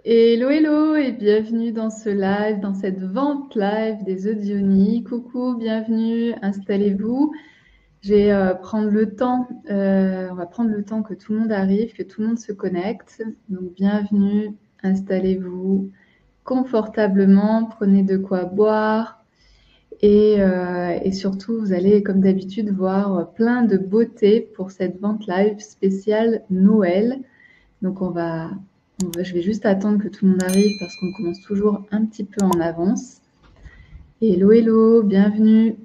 Hello, hello et bienvenue dans ce live, dans cette vente live des œufs d'Ioni. Coucou, bienvenue, installez-vous. Je vais prendre le temps, on va prendre le temps que tout le monde arrive, que tout le monde se connecte. Donc bienvenue, installez-vous confortablement, prenez de quoi boire et surtout vous allez comme d'habitude voir plein de beauté pour cette vente live spéciale Noël. Donc je vais juste attendre que tout le monde arrive parce qu'on commence toujours un petit peu en avance. Hello, hello, bienvenue.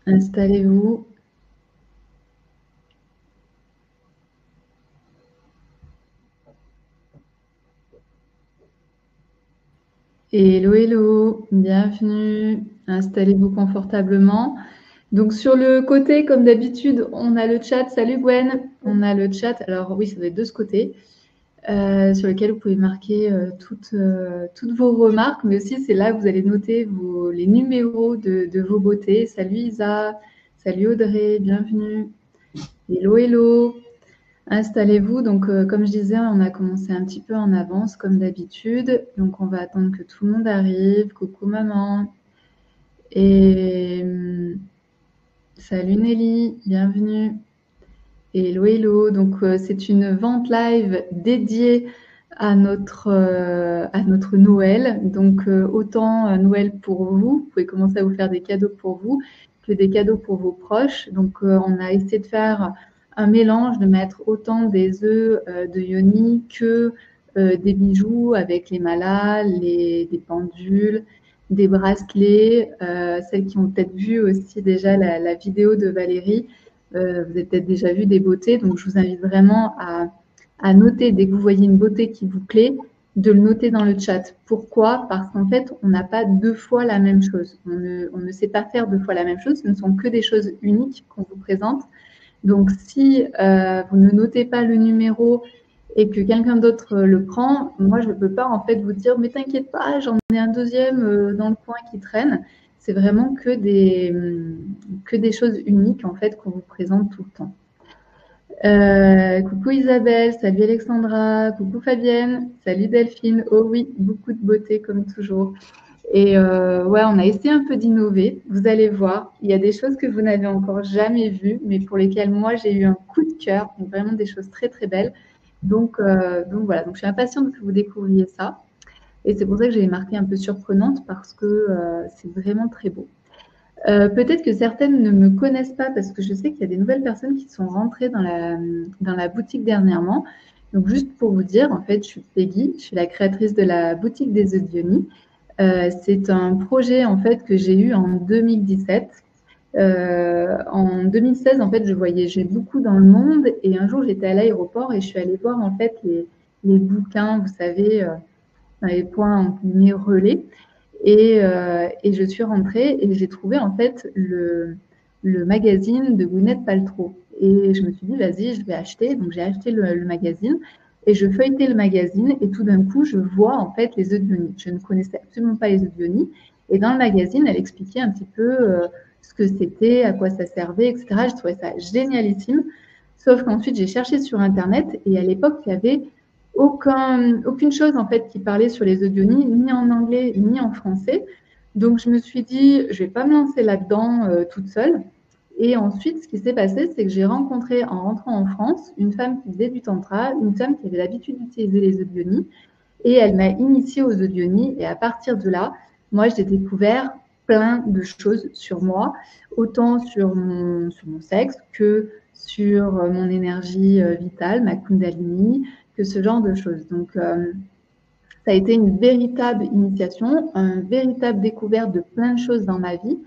Installez-vous. Hello, hello, bienvenue. Installez-vous confortablement. Donc sur le côté, comme d'habitude, on a le chat. Salut Gwen, on a le chat. Alors oui, ça doit être de ce côté. Sur lequel vous pouvez marquer toutes vos remarques, mais aussi c'est là que vous allez noter les numéros de vos beautés. Salut Isa, salut Audrey, bienvenue. Hello, hello. Installez-vous. Donc, comme je disais, on a commencé un petit peu en avance, comme d'habitude. Donc, on va attendre que tout le monde arrive. Coucou maman. Et salut Nelly, bienvenue. Hello, hello. Donc, c'est une vente live dédiée à notre Noël. Donc, autant Noël pour vous, vous pouvez commencer à vous faire des cadeaux pour vous, que des cadeaux pour vos proches. Donc, on a essayé de faire un mélange, de mettre autant des œufs de Yoni que des bijoux avec les malas, des pendules, des bracelets. Celles qui ont peut-être vu aussi déjà la vidéo de Valérie, vous avez peut-être déjà vu des beautés, donc je vous invite vraiment à noter dès que vous voyez une beauté qui vous plaît, de le noter dans le chat. Pourquoi? Parce qu'en fait, on n'a pas deux fois la même chose. On ne sait pas faire deux fois la même chose. Ce ne sont que des choses uniques qu'on vous présente. Donc, si vous ne notez pas le numéro et que quelqu'un d'autre le prend, moi, je ne peux pas en fait vous dire, mais t'inquiète pas, j'en ai un deuxième dans le coin qui traîne. C'est vraiment que des choses uniques en fait qu'on vous présente tout le temps. Coucou Isabelle, salut Alexandra, coucou Fabienne, salut Delphine. Oh oui, beaucoup de beauté comme toujours. Et ouais, on a essayé un peu d'innover. Vous allez voir, il y a des choses que vous n'avez encore jamais vues, mais pour lesquelles moi j'ai eu un coup de cœur, donc vraiment des choses très très belles. Donc voilà, donc je suis impatiente que vous découvriez ça. Et c'est pour ça que j'ai marqué un peu surprenante parce que c'est vraiment très beau. Peut-être que certaines ne me connaissent pas parce que je sais qu'il y a des nouvelles personnes qui sont rentrées dans la boutique dernièrement. Donc, juste pour vous dire, en fait, je suis Peggy, je suis la créatrice de la boutique des œufs Diony. C'est un projet en fait que j'ai eu en 2017. En 2016, en fait, je voyageais beaucoup dans le monde et un jour, j'étais à l'aéroport et je suis allée voir en fait les bouquins, vous savez, dans les points en guillemets relais. Et je suis rentrée et j'ai trouvé en fait le magazine de Gwyneth Paltrow. Et je me suis dit, vas-y, je vais acheter. Donc j'ai acheté le magazine et je feuilletais le magazine et tout d'un coup, je vois en fait les œufs de Yoni. Je ne connaissais absolument pas les œufs de Yoni. Et dans le magazine, elle expliquait un petit peu ce que c'était, à quoi ça servait, etc. Je trouvais ça génialissime. Sauf qu'ensuite, j'ai cherché sur Internet et à l'époque, il y avait aucune chose en fait qui parlait sur les œufs d'Ioni, ni en anglais ni en français. Donc je me suis dit, je vais pas me lancer là-dedans toute seule. Et ensuite, ce qui s'est passé, c'est que j'ai rencontré en rentrant en France une femme qui faisait du tantra, une femme qui avait l'habitude d'utiliser les œufs d'Ioni, et elle m'a initiée aux œufs d'Ioni. Et à partir de là, moi, j'ai découvert plein de choses sur moi, autant sur mon sexe que sur mon énergie vitale, ma Kundalini, que ce genre de choses. Donc, ça a été une véritable initiation, une véritable découverte de plein de choses dans ma vie.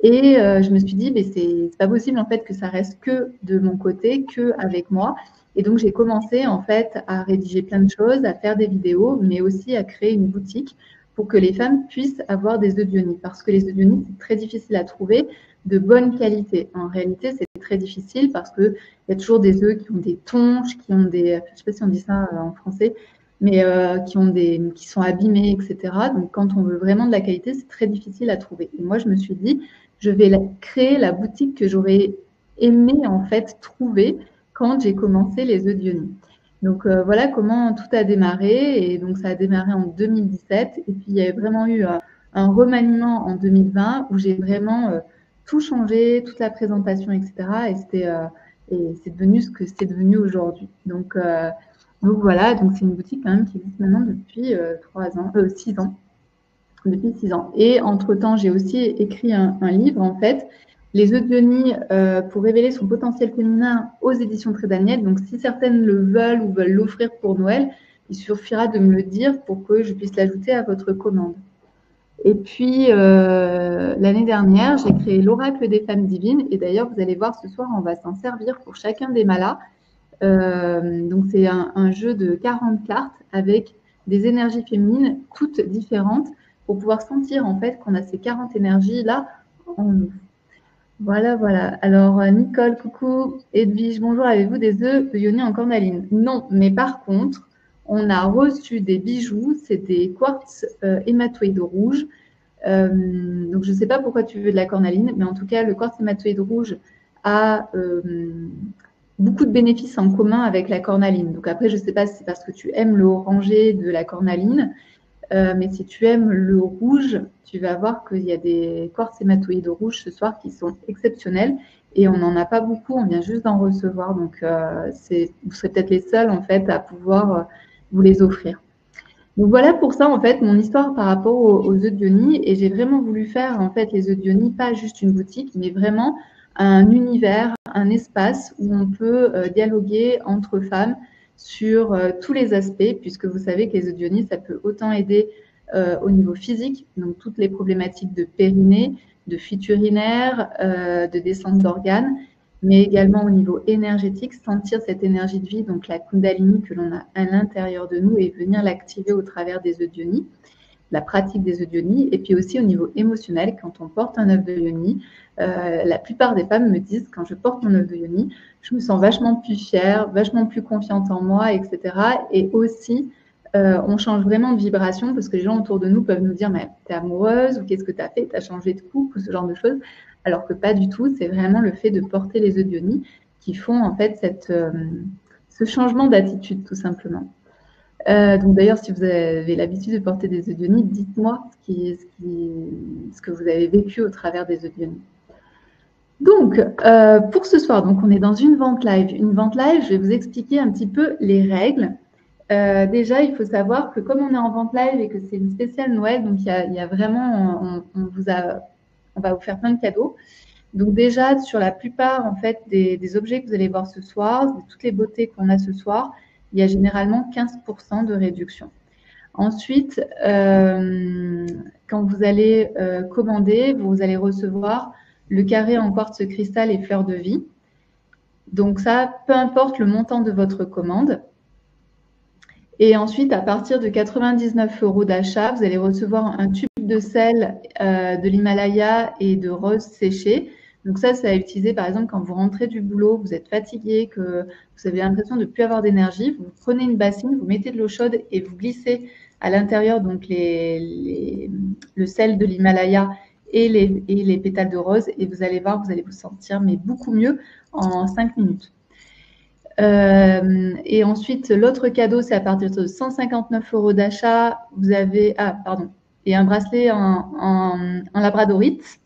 Et je me suis dit, mais c'est pas possible en fait que ça reste que de mon côté, que avec moi. Et donc j'ai commencé en fait à rédiger plein de choses, à faire des vidéos, mais aussi à créer une boutique pour que les femmes puissent avoir des œufs d'Ioni. Parce que les œufs d'Ioni, c'est très difficile à trouver de bonne qualité. En réalité, c'est très difficile parce qu'il y a toujours des œufs qui ont des tonches, qui ont des, je ne sais pas si on dit ça en français, mais qui sont abîmés, etc. Donc quand on veut vraiment de la qualité, c'est très difficile à trouver. Et moi, je me suis dit, je vais créer la boutique que j'aurais aimé en fait trouver quand j'ai commencé les œufs d'Ioni. Donc voilà comment tout a démarré. Et donc ça a démarré en 2017. Et puis il y a vraiment eu un remaniement en 2020 où j'ai vraiment tout changé, toute la présentation, etc. Et c'est devenu ce que c'est devenu aujourd'hui. Donc voilà, donc c'est une boutique quand même qui existe maintenant depuis 6 ans. Depuis 6 ans. Et entre-temps, j'ai aussi écrit un livre, en fait, Les œufs de Diony pour révéler son potentiel féminin aux éditions Très Daniel. Donc, si certaines le veulent ou veulent l'offrir pour Noël, il suffira de me le dire pour que je puisse l'ajouter à votre commande. Et puis, l'année dernière, j'ai créé l'Oracle des femmes divines. Et d'ailleurs, vous allez voir, ce soir, on va s'en servir pour chacun des malas. Donc, c'est un jeu de 40 cartes avec des énergies féminines toutes différentes pour pouvoir sentir en fait qu'on a ces 40 énergies-là en nous. Voilà, voilà. Alors, Nicole, coucou. Edwige, bonjour. Avez-vous des œufs de Yoni en cornaline? Non, mais par contre, on a reçu des bijoux. C'est des quartz hématoïdes rouges. Donc, je ne sais pas pourquoi tu veux de la cornaline, mais en tout cas, le quartz hématoïde rouge a beaucoup de bénéfices en commun avec la cornaline. Donc après, je ne sais pas si c'est parce que tu aimes le orangé de la cornaline, mais si tu aimes le rouge, tu vas voir qu'il y a des quartz hématoïdes rouges ce soir qui sont exceptionnels et on n'en a pas beaucoup, on vient juste d'en recevoir. Donc vous serez peut-être les seuls en fait à pouvoir vous les offrir. Donc voilà pour ça en fait mon histoire par rapport aux œufs de Diony, et j'ai vraiment voulu faire en fait les œufs de Diony pas juste une boutique, mais vraiment un univers, un espace où on peut dialoguer entre femmes sur tous les aspects, puisque vous savez que les œufs de Diony, ça peut autant aider au niveau physique, donc toutes les problématiques de périnée, de fuite urinaire, de descente d'organes, mais également au niveau énergétique, sentir cette énergie de vie, donc la Kundalini que l'on a à l'intérieur de nous et venir l'activer au travers des œufs de Diony, la pratique des œufs de Diony, et puis aussi au niveau émotionnel, quand on porte un œuf de Diony, la plupart des femmes me disent, quand je porte mon œuf de Diony, je me sens vachement plus fière, vachement plus confiante en moi, etc. Et aussi, on change vraiment de vibration parce que les gens autour de nous peuvent nous dire, mais t'es amoureuse ou qu'est-ce que t'as fait, t'as changé de couple ou ce genre de choses. Alors que pas du tout, c'est vraiment le fait de porter les œufs de Diony qui font en fait ce changement d'attitude tout simplement. Donc d'ailleurs, si vous avez l'habitude de porter des œufs de Diony, dites-moi ce que vous avez vécu au travers des œufs de Diony. Donc, pour ce soir, donc on est dans une vente live. Une vente live, je vais vous expliquer un petit peu les règles. Déjà, il faut savoir que comme on est en vente live et que c'est une spéciale Noël, donc il y a vraiment, on va vous faire plein de cadeaux. Donc déjà, sur la plupart en fait des objets que vous allez voir ce soir, de toutes les beautés qu'on a ce soir, il y a généralement 15% de réduction. Ensuite, quand vous allez commander, vous allez recevoir le carré en quartz cristal et fleurs de vie. Donc ça, peu importe le montant de votre commande. Et ensuite, à partir de 99 € d'achat, vous allez recevoir un tube de sel de l'Himalaya et de rose séchée. Donc ça à utiliser par exemple quand vous rentrez du boulot, vous êtes fatigué, que vous avez l'impression de ne plus avoir d'énergie. Vous prenez une bassine, vous mettez de l'eau chaude et vous glissez à l'intérieur donc le sel de l'Himalaya et les pétales de rose. Et vous allez voir, vous allez vous sentir mais beaucoup mieux en 5 minutes. Et ensuite, l'autre cadeau, c'est à partir de 159 € d'achat. Vous avez, et un bracelet en labradorite.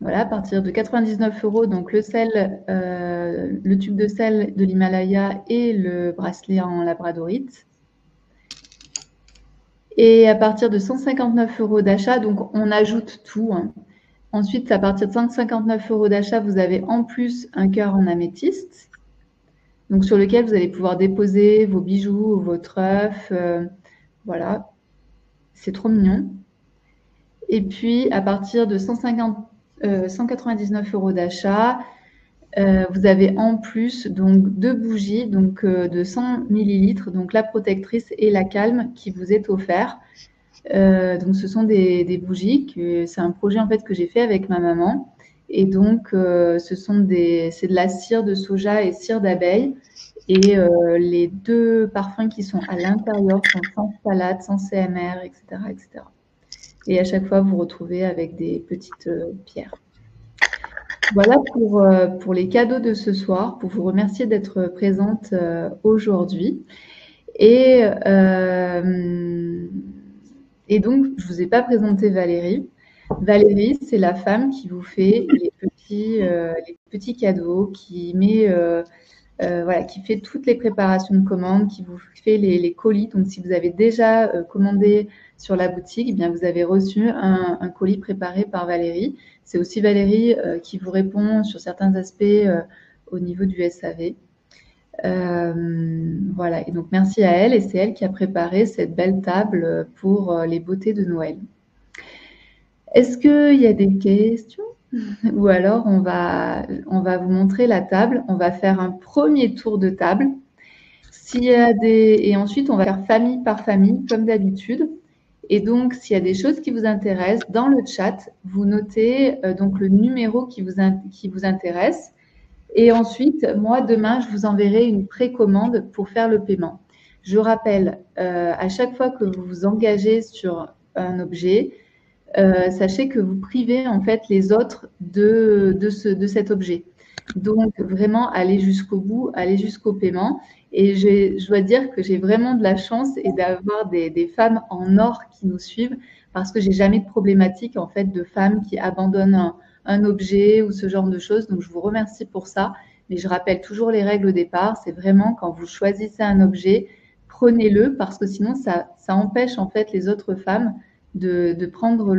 Voilà, à partir de 99 €, donc le sel, le tube de sel de l'Himalaya et le bracelet en labradorite. Et à partir de 159 € d'achat, donc on ajoute tout. Hein. Ensuite, à partir de 159 € d'achat, vous avez en plus un cœur en améthyste, donc sur lequel vous allez pouvoir déposer vos bijoux, votre œuf. Voilà, c'est trop mignon. Et puis, à partir de 199 € d'achat, vous avez en plus donc 2 bougies donc, de 100 ml, donc la protectrice et la calme qui vous est offert. Donc ce sont des bougies, c'est un projet en fait que j'ai fait avec ma maman. Et donc c'est de la cire de soja et cire d'abeille. Et les 2 parfums qui sont à l'intérieur sont sans phthalate, sans CMR, etc., etc. Et à chaque fois, vous retrouvez avec des petites pierres. Voilà pour les cadeaux de ce soir, pour vous remercier d'être présente aujourd'hui. Et, et donc, je ne vous ai pas présenté Valérie. Valérie, c'est la femme qui vous fait les petits cadeaux, voilà, qui fait toutes les préparations de commandes, qui vous fait les colis. Donc, si vous avez déjà commandé sur la boutique, eh bien, vous avez reçu un colis préparé par Valérie. C'est aussi Valérie qui vous répond sur certains aspects au niveau du SAV. Voilà, et donc merci à elle, et c'est elle qui a préparé cette belle table pour les beautés de Noël. Est-ce qu'il y a des questions? Ou alors on va vous montrer la table, on va faire un premier tour de table. Et ensuite on va faire famille par famille comme d'habitude. Et donc s'il y a des choses qui vous intéressent, dans le chat, vous notez donc le numéro qui vous intéresse. Et ensuite, moi, demain, je vous enverrai une précommande pour faire le paiement. Je rappelle, à chaque fois que vous vous engagez sur un objet, sachez que vous privez en fait les autres de cet objet. Donc, vraiment, allez jusqu'au bout, allez jusqu'au paiement. Et je dois dire que j'ai vraiment de la chance et d'avoir des femmes en or qui nous suivent parce que j'ai jamais de problématique en fait de femmes qui abandonnent un objet ou ce genre de choses. Donc, je vous remercie pour ça. Mais je rappelle toujours les règles au départ. C'est vraiment quand vous choisissez un objet, prenez-le parce que sinon, ça empêche en fait les autres femmes de prendre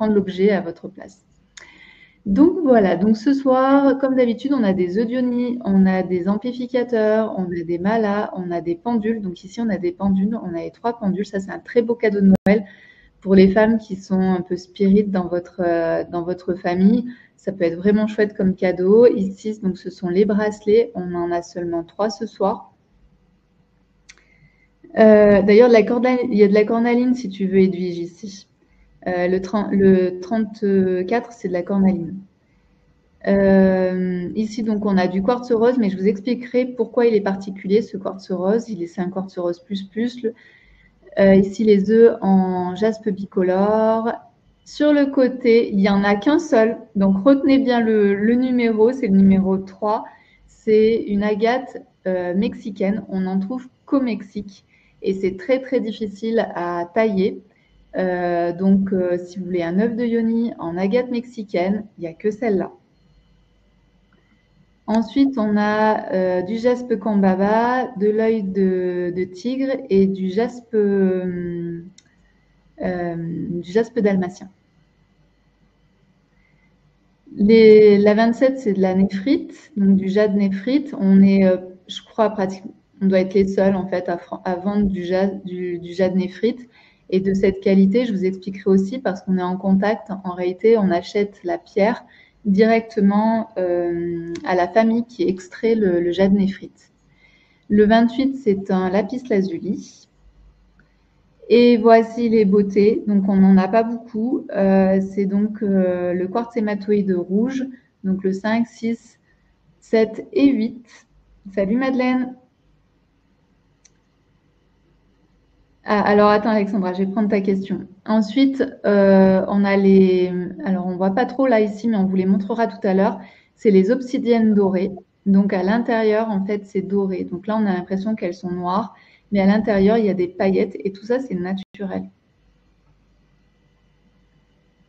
l'objet à votre place. Donc voilà, donc ce soir, comme d'habitude, on a des audionies, on a des amplificateurs, on a des malas, on a des pendules. Donc ici, on a des pendules, on a les 3 pendules. Ça, c'est un très beau cadeau de Noël pour les femmes qui sont un peu spirites dans votre famille. Ça peut être vraiment chouette comme cadeau. Ici, donc, ce sont les bracelets. On en a seulement 3 ce soir. D'ailleurs, il y a de la cornaline si tu veux, Edwige, ici. Le 34, c'est de la cornaline. Ici, donc, on a du quartz rose, mais je vous expliquerai pourquoi il est particulier, ce quartz rose. C'est un quartz rose plus. Ici, les œufs en jaspe bicolore. Sur le côté, il n'y en a qu'un seul. Donc, retenez bien le numéro. C'est le numéro 3. C'est une agate mexicaine. On n'en trouve qu'au Mexique. Et c'est très, très difficile à tailler. Donc, si vous voulez un œuf de yoni en agate mexicaine, il n'y a que celle-là. Ensuite, on a du jaspe cambaba, de l'œil de tigre et du jaspe dalmatien. La 27, c'est de la néphrite, donc du jade néphrite. On est, je crois, pratiquement, on doit être les seuls en fait à vendre du jade néphrite. Et de cette qualité, je vous expliquerai aussi parce qu'on est en contact. En réalité, on achète la pierre directement à la famille qui extrait le jade néphrite. Le 28, c'est un lapis lazuli. Et voici les beautés. Donc, on n'en a pas beaucoup. C'est donc le quartz hématoïde rouge. Donc, le 5, 6, 7 et 8. Salut Madeleine. Ah, alors, attends Alexandra, je vais prendre ta question. Ensuite, on a les... Alors, on ne voit pas trop là ici, mais on vous les montrera tout à l'heure. C'est les obsidiennes dorées. Donc, à l'intérieur, en fait, c'est doré. Donc là, on a l'impression qu'elles sont noires. Mais à l'intérieur, il y a des paillettes. Et tout ça, c'est naturel.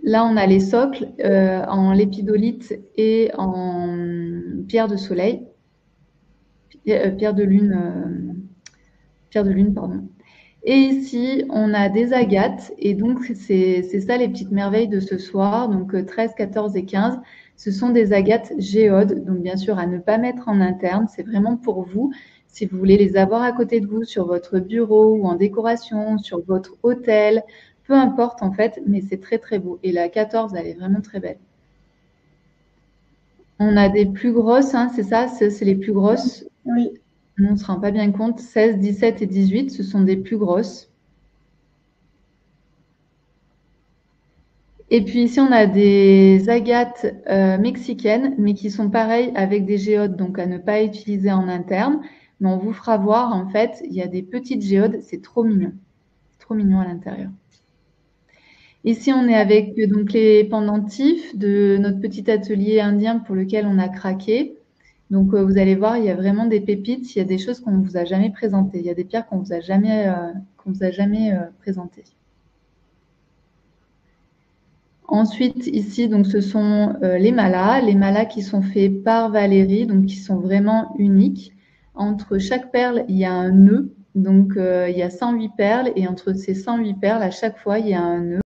Là, on a les socles en lépidolite et en pierre de soleil. Pierre de lune, pardon. Et ici, on a des agates. Et donc, c'est ça les petites merveilles de ce soir. Donc, 13, 14 et 15, ce sont des agates géodes. Donc, bien sûr, à ne pas mettre en interne. C'est vraiment pour vous. Si vous voulez les avoir à côté de vous sur votre bureau ou en décoration, sur votre hôtel, peu importe en fait, mais c'est très très beau. Et la 14, elle est vraiment très belle. On a des plus grosses, hein, c'est ça, c'est les plus grosses. Oui. On ne se rend pas bien compte. 16, 17 et 18, ce sont des plus grosses. Et puis ici, on a des agates mexicaines, mais qui sont pareilles avec des géodes, donc à ne pas utiliser en interne. Mais on vous fera voir, en fait, il y a des petites géodes, c'est trop mignon. C'est trop mignon à l'intérieur. Ici, on est avec donc les pendentifs de notre petit atelier indien pour lequel on a craqué. Donc, vous allez voir, il y a vraiment des pépites, il y a des choses qu'on ne vous a jamais présentées, il y a des pierres qu'on ne vous a jamais présentées. Ensuite, ici, donc, ce sont les malas qui sont faits par Valérie, donc qui sont vraiment uniques. Entre chaque perle, il y a un nœud, donc il y a 108 perles, et entre ces 108 perles, à chaque fois, il y a un nœud.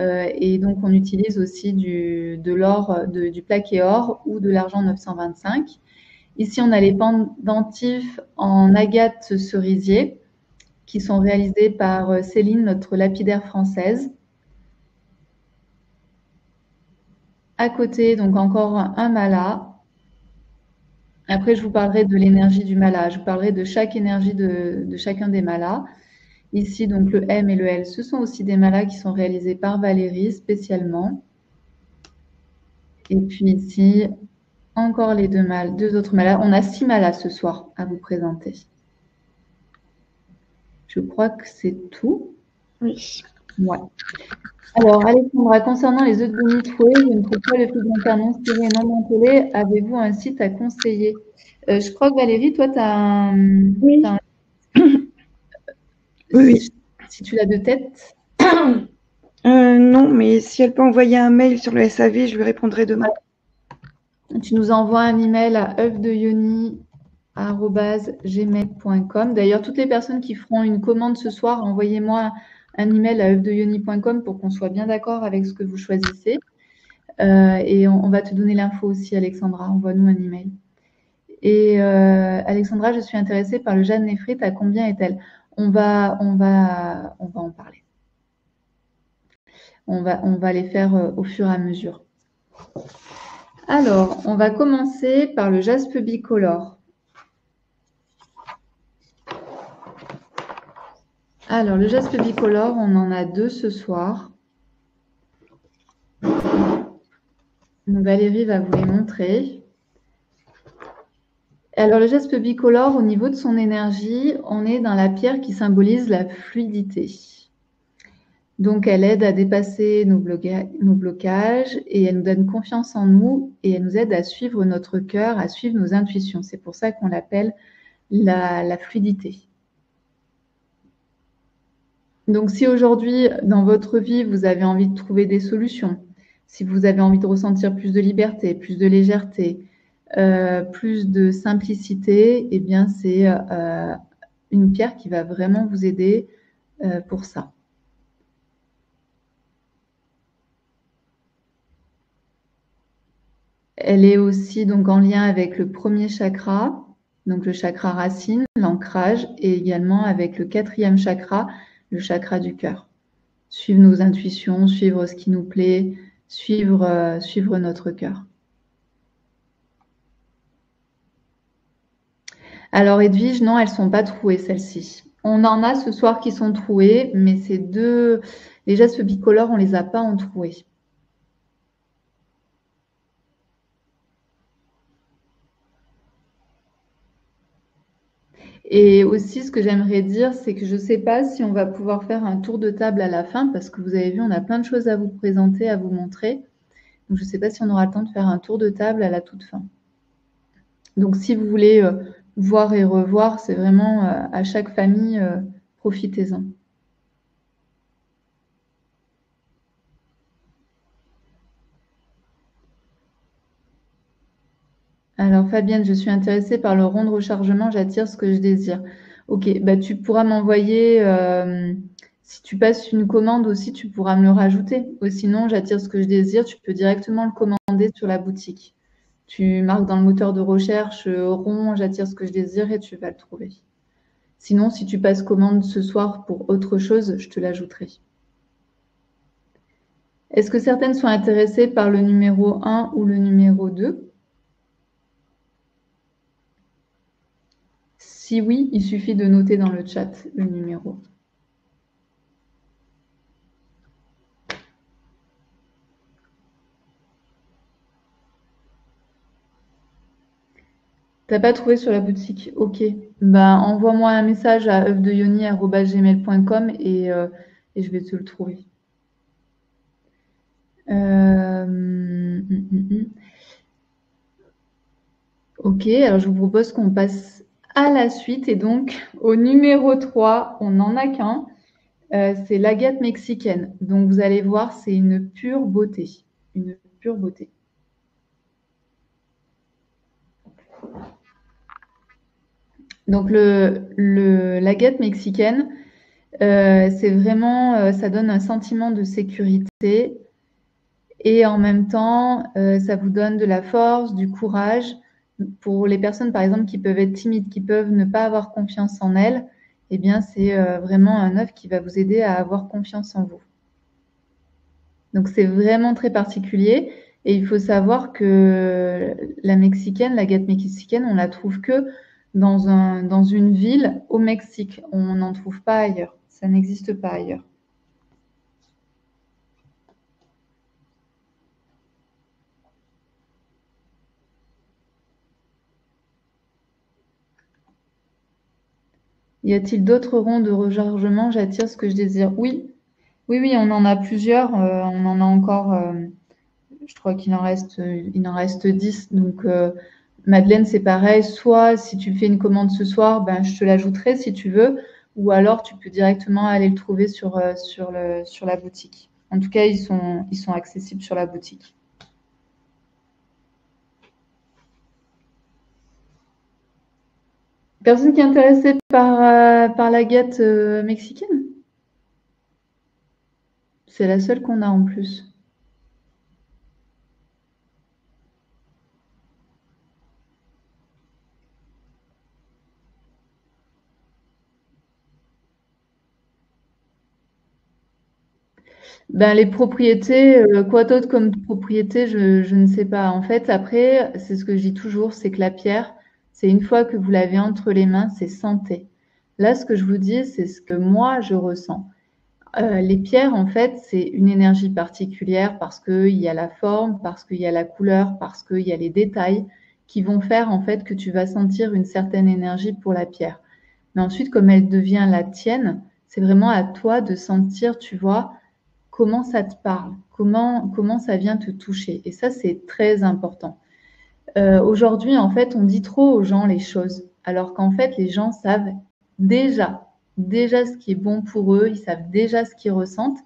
Et donc, on utilise aussi de l'or, du plaqué or ou de l'argent 925. Ici, on a les pendentifs en agate cerisier qui sont réalisés par Céline, notre lapidaire française. À côté, donc encore un mala. Après, je vous parlerai de l'énergie du mala. Je vous parlerai de chaque énergie de chacun des malas. Ici, donc le M et le L, ce sont aussi des malas qui sont réalisés par Valérie spécialement. Et puis ici, encore les deux autres malas. On a 6 malas ce soir à vous présenter. Je crois que c'est tout. Oui. Ouais. Alors, Alexandra, concernant les œufs de Bonifouet, je ne trouve pas le fil d'internet inspiré et non mentholé. Avez-vous un site à conseiller? Je crois que Valérie, toi, tu as un... Oui. t'as un- Oui. Si tu l'as de tête. Non, mais si elle peut envoyer un mail sur le SAV, je lui répondrai demain. Tu nous envoies un email à œufdeyoni@gmail.com. D'ailleurs, toutes les personnes qui feront une commande ce soir, envoyez-moi un email à œufdeyoni.com pour qu'on soit bien d'accord avec ce que vous choisissez. Et on va te donner l'info aussi, Alexandra. Envoie-nous un email. Et Alexandra, je suis intéressée par le jade néphrite. À combien est-elle? On va en parler. On va les faire au fur et à mesure. Alors, on va commencer par le jaspe bicolore. Alors, le jaspe bicolore, on en a 2 ce soir. Donc, Valérie va vous les montrer. Alors, le jaspe bicolore, au niveau de son énergie, on est dans la pierre qui symbolise la fluidité. Donc, elle aide à dépasser nos blocages et elle nous donne confiance en nous et elle nous aide à suivre notre cœur, à suivre nos intuitions. C'est pour ça qu'on l'appelle la fluidité. Donc, si aujourd'hui, dans votre vie, vous avez envie de trouver des solutions, si vous avez envie de ressentir plus de liberté, plus de légèreté, plus de simplicité, eh bien, c'est une pierre qui va vraiment vous aider pour ça. Elle est aussi donc en lien avec le premier chakra, donc le chakra racine, l'ancrage, et également avec le 4e chakra, le chakra du cœur. Suivre nos intuitions, suivre ce qui nous plaît, suivre notre cœur. Alors Edwige, non, elles ne sont pas trouées celles-ci. On en a ce soir qui sont trouées, mais ces deux, les jaspes bicolores, on ne les a pas entrouées. Et aussi, ce que j'aimerais dire, c'est que je ne sais pas si on va pouvoir faire un tour de table à la fin, parce que vous avez vu, on a plein de choses à vous présenter, à vous montrer. Donc, je ne sais pas si on aura le temps de faire un tour de table à la toute fin. Donc, si vous voulez voir et revoir, c'est vraiment à chaque famille, profitez-en. Alors, Fabienne, je suis intéressée par le rond de rechargement, j'attire ce que je désire. Ok, bah, tu pourras m'envoyer, si tu passes une commande aussi, tu pourras me le rajouter. Ou sinon, j'attire ce que je désire, tu peux directement le commander sur la boutique. Tu marques dans le moteur de recherche rond, j'attire ce que je désire et tu vas le trouver. Sinon, si tu passes commande ce soir pour autre chose, je te l'ajouterai. Est-ce que certaines sont intéressées par le numéro 1 ou le numéro 2? Si oui, il suffit de noter dans le chat le numéro. T'as pas trouvé sur la boutique? Ok. Ben, envoie-moi un message à œufdeyoni@gmail.com et je vais te le trouver. Ok, alors je vous propose qu'on passe à la suite. Et donc, au numéro 3, on n'en a qu'un. C'est l'agate mexicaine. Donc, vous allez voir, c'est une pure beauté. Une pure beauté. Donc, l'agate mexicaine, c'est vraiment, ça donne un sentiment de sécurité et en même temps, ça vous donne de la force, du courage. Pour les personnes, par exemple, qui peuvent être timides, qui peuvent ne pas avoir confiance en elles, eh bien, c'est vraiment un œuf qui va vous aider à avoir confiance en vous. Donc, c'est vraiment très particulier. Et il faut savoir que l'agate mexicaine, on la trouve que dans une ville au Mexique. On n'en trouve pas ailleurs. Ça n'existe pas ailleurs. Y a-t-il d'autres ronds de rechargement? J'attire ce que je désire. Oui, oui, oui, on en a plusieurs. On en a encore, je crois il en reste 10. Donc, Madeleine, c'est pareil. Soit si tu fais une commande ce soir, ben, je te l'ajouterai si tu veux. Ou alors, tu peux directement aller le trouver sur la boutique. En tout cas, ils sont accessibles sur la boutique. Personne qui est intéressée par l'agate mexicaine? C'est la seule qu'on a en plus. Ben, les propriétés, quoi d'autre comme propriété, je ne sais pas. En fait, après, c'est ce que je dis toujours, c'est que la pierre, c'est une fois que vous l'avez entre les mains, c'est santé. Là, ce que je vous dis, c'est ce que moi, je ressens. Les pierres, en fait, c'est une énergie particulière parce qu'il y a la forme, parce qu'il y a la couleur, parce qu'il y a les détails qui vont faire, en fait, que tu vas sentir une certaine énergie pour la pierre. Mais ensuite, comme elle devient la tienne, c'est vraiment à toi de sentir, tu vois, comment ça te parle, comment ça vient te toucher. Et ça, c'est très important. Aujourd'hui, en fait, on dit trop aux gens les choses, alors qu'en fait, les gens savent déjà, déjà ce qui est bon pour eux, ils savent déjà ce qu'ils ressentent.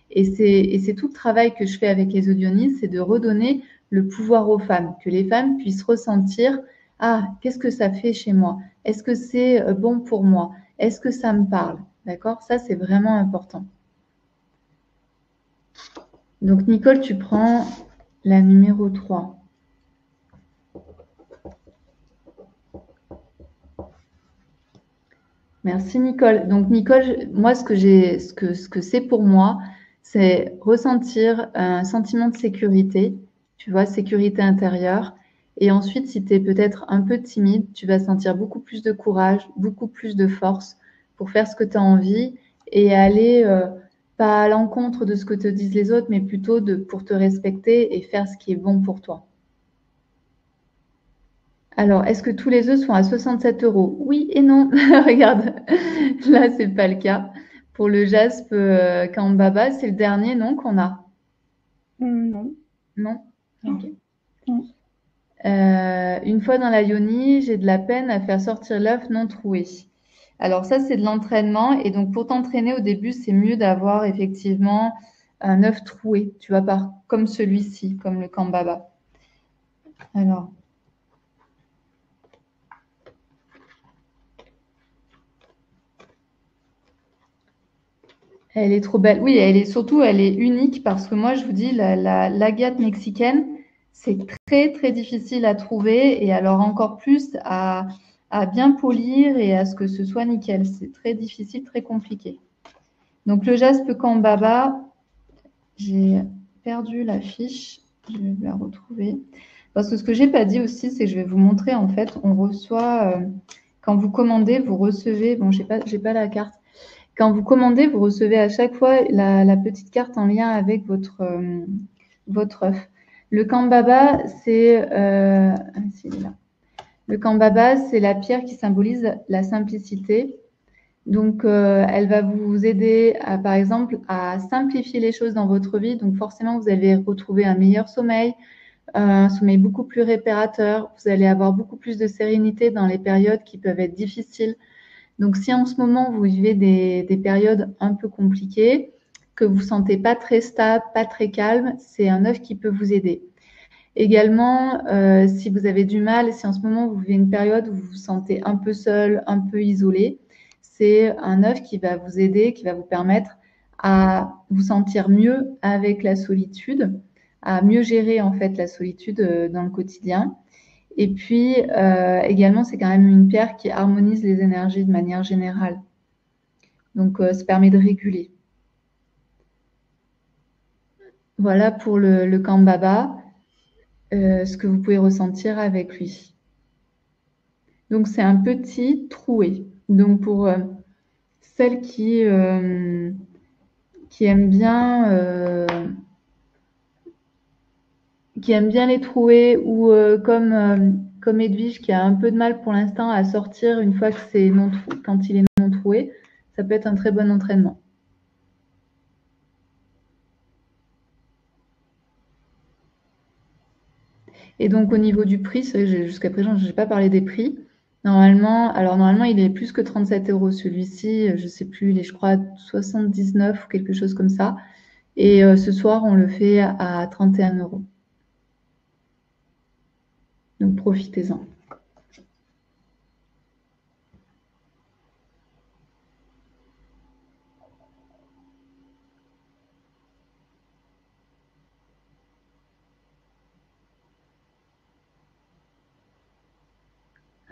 Et c'est tout le travail que je fais avec les audionistes, c'est de redonner le pouvoir aux femmes, que les femmes puissent ressentir, ah, qu'est-ce que ça fait chez moi? Est-ce que c'est bon pour moi? Est-ce que ça me parle? D'accord? Ça, c'est vraiment important. Donc, Nicole, tu prends la numéro 3. Merci, Nicole. Donc, Nicole, moi, ce que c'est pour moi, c'est ressentir un sentiment de sécurité, tu vois, sécurité intérieure. Et ensuite, si tu es peut-être un peu timide, tu vas sentir beaucoup plus de courage, beaucoup plus de force pour faire ce que tu as envie et aller pas à l'encontre de ce que te disent les autres, mais plutôt pour te respecter et faire ce qui est bon pour toi. Alors, est-ce que tous les œufs sont à 67 euros? Oui et non. Regarde, là, c'est pas le cas. Pour le jaspe Kambaba, c'est le dernier, non, qu'on a? Non. Non? Ok. Non. Une fois dans la yoni, j'ai de la peine à faire sortir l'œuf non troué. Alors ça, c'est de l'entraînement. Et donc, pour t'entraîner au début, c'est mieux d'avoir effectivement un œuf troué, tu vois, comme celui-ci, comme le Kambaba. Alors, elle est trop belle. Oui, elle est unique parce que moi, je vous dis, l'agate mexicaine, c'est très, très difficile à trouver et alors encore plus à bien polir et à ce que ce soit nickel. C'est très difficile, très compliqué. Donc, le jaspe Kambaba, j'ai perdu la fiche. Je vais la retrouver. Parce que ce que j'ai pas dit aussi, c'est que je vais vous montrer, en fait, on reçoit, quand vous commandez, vous recevez, bon, j'ai pas la carte. Quand vous commandez, vous recevez à chaque fois la petite carte en lien avec votre œuf. Le Kambaba, le Kambaba, c'est la pierre qui symbolise la simplicité. Donc, elle va vous aider à, par exemple, à simplifier les choses dans votre vie. Donc, forcément, vous allez retrouver un meilleur sommeil, un sommeil beaucoup plus réparateur. Vous allez avoir beaucoup plus de sérénité dans les périodes qui peuvent être difficiles. Donc, si en ce moment, vous vivez des périodes un peu compliquées, que vous ne sentez pas très stable, pas très calme, c'est un œuf qui peut vous aider. Également, si vous avez du mal, si en ce moment vous vivez une période où vous vous sentez un peu seul, un peu isolé, c'est un œuf qui va vous aider, qui va vous permettre à vous sentir mieux avec la solitude, à mieux gérer en fait la solitude dans le quotidien. Et puis également, c'est quand même une pierre qui harmonise les énergies de manière générale. Donc, ça permet de réguler. Voilà pour le Kambaba, ce que vous pouvez ressentir avec lui. Donc, c'est un petit troué. Donc, pour celles qui aiment bien, les troués ou comme Edwige qui a un peu de mal pour l'instant à sortir une fois que c'est quand il est non troué, ça peut être un très bon entraînement. Et donc, au niveau du prix, c'est vrai que jusqu'à présent, je n'ai pas parlé des prix. Normalement, il est plus que 37 euros. Celui-ci, je ne sais plus, il est, je crois, 79 ou quelque chose comme ça. Et ce soir, on le fait à 31 euros. Donc, profitez-en.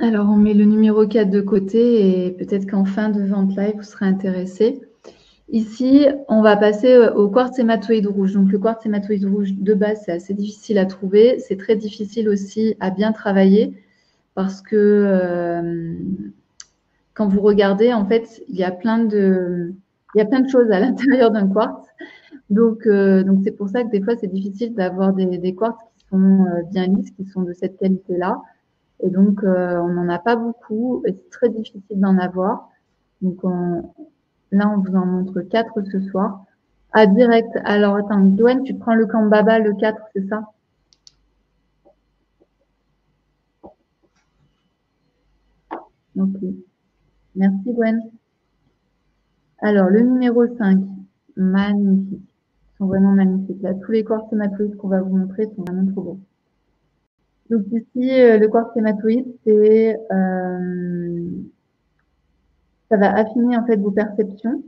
Alors, on met le numéro 4 de côté et peut-être qu'en fin de vente live, vous serez intéressé. Ici, on va passer au quartz hématoïde rouge. Donc, le quartz hématoïde rouge, de base, c'est assez difficile à trouver. C'est très difficile aussi à bien travailler parce que quand vous regardez, en fait, il y a plein de choses à l'intérieur d'un quartz. Donc, c'est pour ça que des fois, c'est difficile d'avoir des quartz qui sont bien lisses, qui sont de cette qualité-là. Et donc, on n'en a pas beaucoup et c'est très difficile d'en avoir. Donc, là, on vous en montre 4 ce soir. Ah, direct. Alors, attends, Gwen, tu prends le Kambaba, le 4, c'est ça? Ok. Merci, Gwen. Alors, le numéro 5, magnifique. Ils sont vraiment magnifiques. Là, tous les quartz hématoïdes qu'on va vous montrer sont vraiment trop beaux. Donc ici, le quartz hématoïde, ça va affiner en fait vos perceptions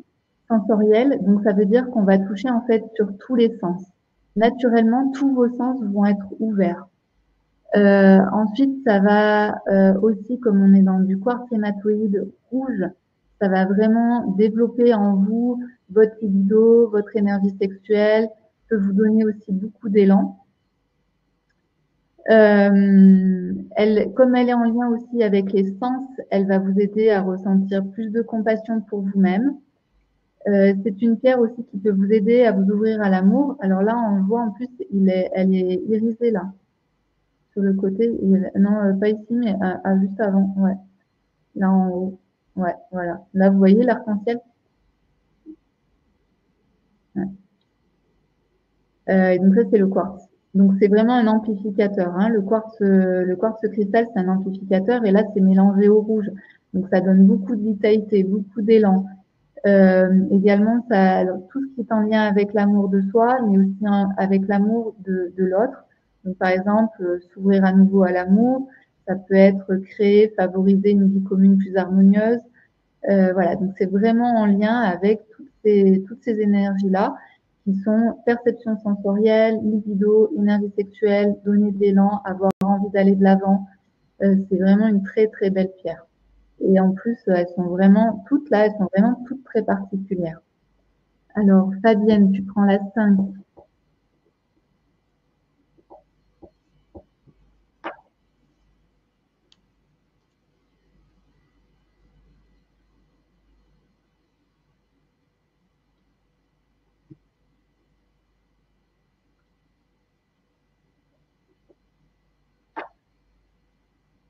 sensorielles. Donc ça veut dire qu'on va toucher en fait sur tous les sens. Naturellement, tous vos sens vont être ouverts. Ensuite, ça va aussi, comme on est dans du quartz hématoïde rouge, ça va vraiment développer en vous votre libido, votre énergie sexuelle, peut vous donner aussi beaucoup d'élan. Comme elle est en lien aussi avec les sens, elle va vous aider à ressentir plus de compassion pour vous-même. C'est une pierre aussi qui peut vous aider à vous ouvrir à l'amour. Alors là, on le voit en plus, elle est irisée là, sur le côté. Non, pas ici, mais juste avant. Ouais, là en haut. Ouais, voilà. Là, vous voyez l'arc-en-ciel. Ouais. Et donc ça, c'est le quartz. Donc c'est vraiment un amplificateur. Hein. Le quartz cristal, c'est un amplificateur et là, c'est mélangé au rouge. Donc ça donne beaucoup de vitalité, beaucoup d'élan. Également, tout ce qui est en lien avec l'amour de soi, mais aussi avec l'amour de l'autre. Donc par exemple, s'ouvrir à nouveau à l'amour, ça peut être créer, favoriser une vie commune plus harmonieuse. Voilà, donc c'est vraiment en lien avec toutes ces énergies-là qui sont perception sensorielle, libido, énergie sexuelle, donner de l'élan, avoir envie d'aller de l'avant. C'est vraiment une très très belle pierre. Et en plus, elles sont vraiment toutes là, elles sont vraiment toutes très particulières. Alors, Fabienne, tu prends la 5.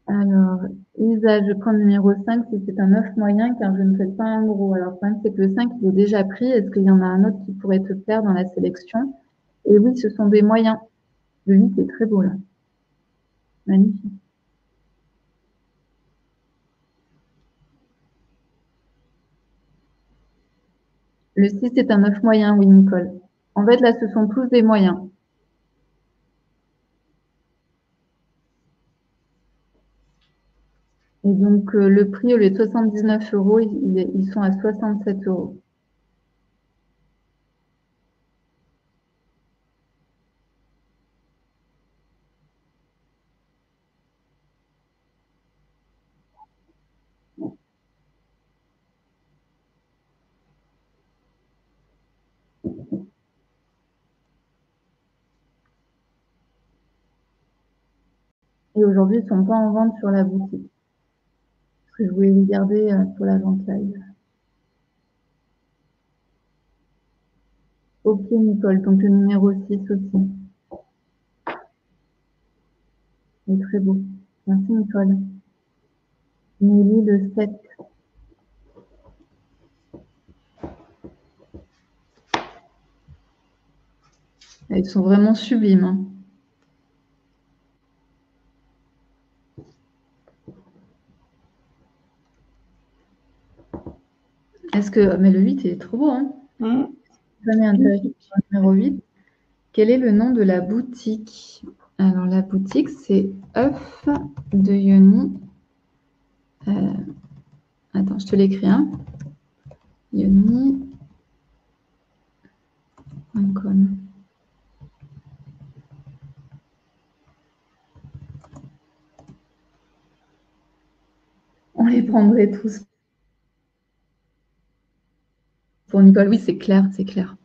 Alors, Alors, Isa, je prends le numéro 5 si c'est un œuf moyen car je ne fais pas un gros. Alors, le problème, c'est que le 5, il est déjà pris. Est-ce qu'il y en a un autre qui pourrait te plaire dans la sélection? Et oui, ce sont des moyens. Le 8 est très beau là. Magnifique. Le 6 est un œuf moyen, oui, Nicole. En fait, là, ce sont tous des moyens. Et donc, le prix, au lieu de 79 euros, ils sont à 67 euros. Et aujourd'hui, ils ne sont pas en vente sur la boutique. Parce que je voulais les garder pour la vente live. Ok, Nicole. Donc, le numéro 6 aussi. Il est très beau. Merci, Nicole. Nelly, le 7. Ils sont vraiment sublimes. Hein. Est-ce que... Mais le 8 est trop beau. Hein. Jamais intéressé sur le numéro 8. Quel est le nom de la boutique? Alors, la boutique, c'est œuf de Yoni. Attends, je te l'écris. Hein. Yoni.com. On les prendrait tous. Pour Nicole, oui, c'est clair, c'est clair.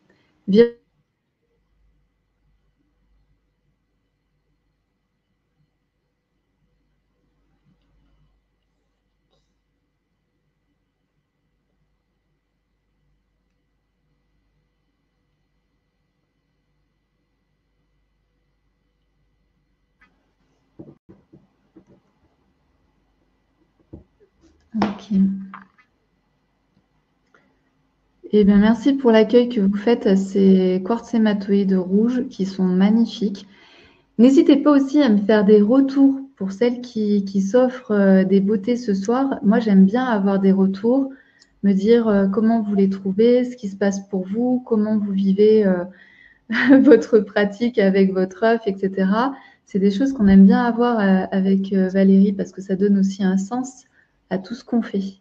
Ok. Eh bien, merci pour l'accueil que vous faites à ces quartz hématoïdes rouges qui sont magnifiques. N'hésitez pas aussi à me faire des retours pour celles qui s'offrent des beautés ce soir. Moi, j'aime bien avoir des retours, me dire comment vous les trouvez, ce qui se passe pour vous, comment vous vivez votre pratique avec votre œuf, etc. C'est des choses qu'on aime bien avoir avec Valérie parce que ça donne aussi un sens à tout ce qu'on fait.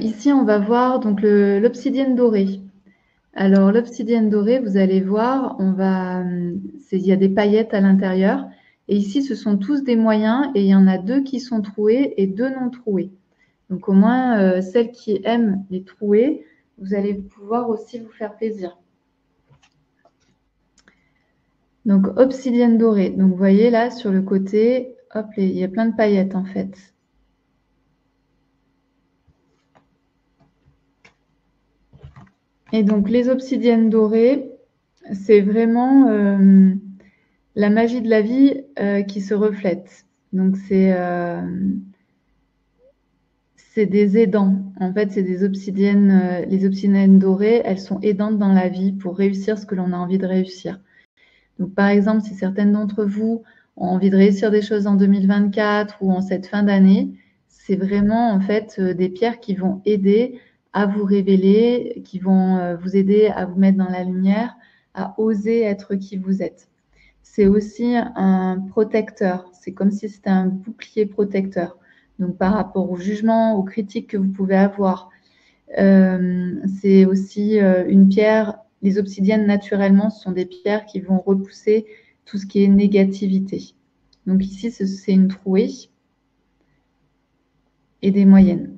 Ici, on va voir donc l'obsidienne dorée. Alors, l'obsidienne dorée, vous allez voir, il y a des paillettes à l'intérieur. Et ici, ce sont tous des moyens et il y en a 2 qui sont troués et 2 non troués. Donc, au moins, celles qui aiment les troués, vous allez pouvoir aussi vous faire plaisir. Donc, obsidienne dorée. Donc, vous voyez là, sur le côté, hop, il y a plein de paillettes en fait. Et donc, les obsidiennes dorées, c'est vraiment la magie de la vie qui se reflète. Donc, c'est des aidants. En fait, c'est des obsidiennes. Les obsidiennes dorées, elles sont aidantes dans la vie pour réussir ce que l'on a envie de réussir. Donc, par exemple, si certaines d'entre vous ont envie de réussir des choses en 2024 ou en cette fin d'année, c'est vraiment en fait des pierres qui vont aider à vous révéler, qui vont vous aider à vous mettre dans la lumière, à oser être qui vous êtes. C'est aussi un protecteur. C'est comme si c'était un bouclier protecteur. Donc, par rapport aux jugements, aux critiques que vous pouvez avoir. C'est aussi une pierre. Les obsidiennes, naturellement, ce sont des pierres qui vont repousser tout ce qui est négativité. Donc ici, c'est une trouée et des moyennes.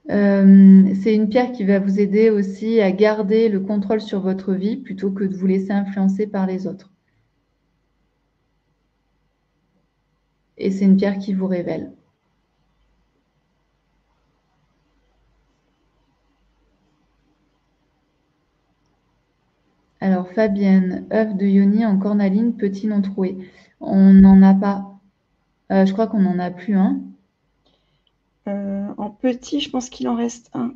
C'est une pierre qui va vous aider aussi à garder le contrôle sur votre vie plutôt que de vous laisser influencer par les autres. Et c'est une pierre qui vous révèle. Alors Fabienne, œuf de Yoni en cornaline, petit non troué. On n'en a pas. Je crois qu'on n'en a plus un. En petit, je pense qu'il en reste un.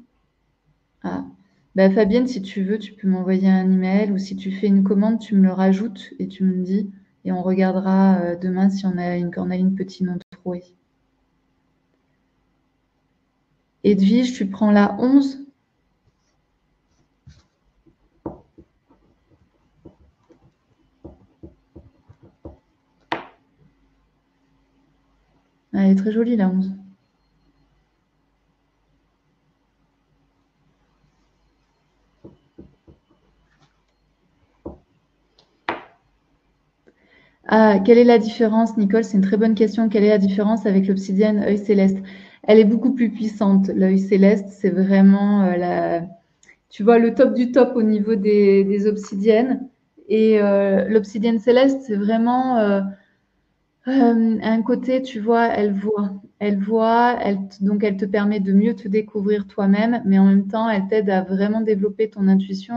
Ah. Bah, Fabienne, si tu veux, tu peux m'envoyer un email ou si tu fais une commande, tu me le rajoutes et tu me dis et on regardera demain si on a une cornaline petit non troué. Edwige, tu prends la 11? Ah, elle est très jolie la 11. Ah, quelle est la différence, Nicole? C'est une très bonne question. Quelle est la différence avec l'obsidienne œil céleste? Elle est beaucoup plus puissante. L'œil céleste, c'est vraiment tu vois, le top du top au niveau des obsidiennes. Et l'obsidienne céleste, c'est vraiment un côté, tu vois, elle voit. Elle voit, donc elle te permet de mieux te découvrir toi-même, mais en même temps, elle t'aide à vraiment développer ton intuition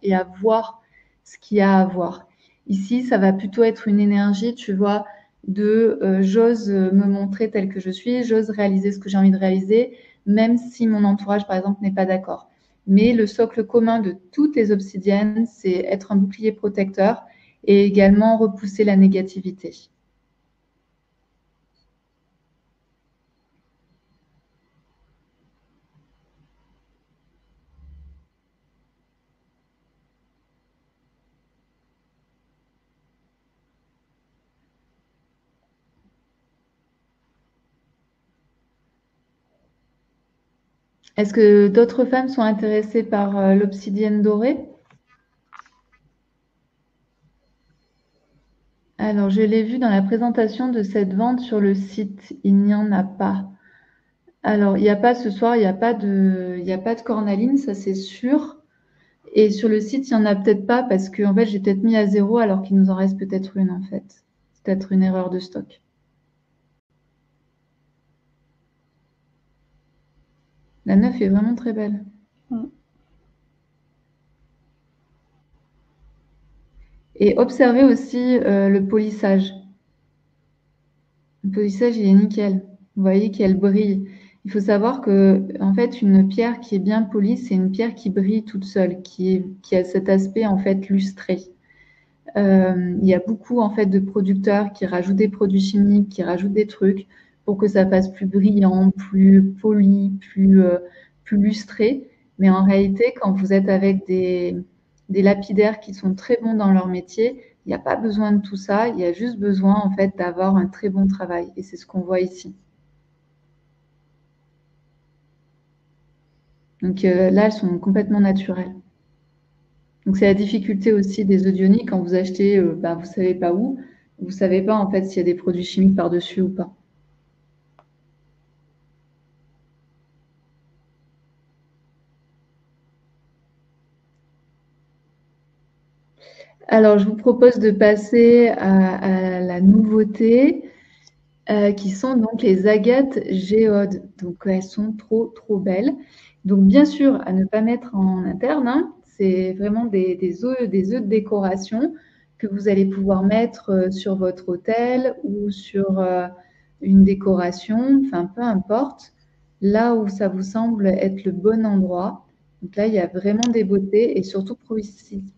et à voir ce qu'il y a à voir. Ici, ça va plutôt être une énergie, tu vois, de j'ose me montrer telle que je suis, j'ose réaliser ce que j'ai envie de réaliser, même si mon entourage, par exemple, n'est pas d'accord. Mais le socle commun de toutes les obsidiennes, c'est être un bouclier protecteur et également repousser la négativité. Est-ce que d'autres femmes sont intéressées par l'obsidienne dorée? Alors, je l'ai vu dans la présentation de cette vente sur le site. Il n'y en a pas. Alors, il n'y a pas ce soir, il n'y a pas de cornaline, ça c'est sûr. Et sur le site, il n'y en a peut-être pas parce que en fait, j'ai peut-être mis à zéro alors qu'il nous en reste peut-être une en fait. C'est peut-être une erreur de stock. La 9 est vraiment très belle. Et observez aussi le polissage. Le polissage, il est nickel. Vous voyez qu'elle brille. Il faut savoir que, en fait, une pierre qui est bien polie, c'est une pierre qui brille toute seule, qui a cet aspect, en fait, lustré. Il y a beaucoup, en fait, de producteurs qui rajoutent des produits chimiques, qui rajoutent des trucs pour que ça fasse plus brillant, plus poli, plus lustré. Mais en réalité, quand vous êtes avec des lapidaires qui sont très bons dans leur métier, il n'y a pas besoin de tout ça. Il y a juste besoin, en fait, d'avoir un très bon travail. Et c'est ce qu'on voit ici. Donc là, elles sont complètement naturelles. Donc c'est la difficulté aussi des odioniques quand vous achetez, bah, vous savez pas où, vous savez pas en fait s'il y a des produits chimiques par-dessus ou pas. Alors je vous propose de passer à la nouveauté qui sont donc les agates géodes. Donc elles sont trop belles. Donc bien sûr à ne pas mettre en interne, hein. C'est vraiment des œufs de décoration que vous allez pouvoir mettre sur votre hôtel ou sur une décoration, enfin peu importe, là où ça vous semble être le bon endroit. Donc là, il y a vraiment des beautés et surtout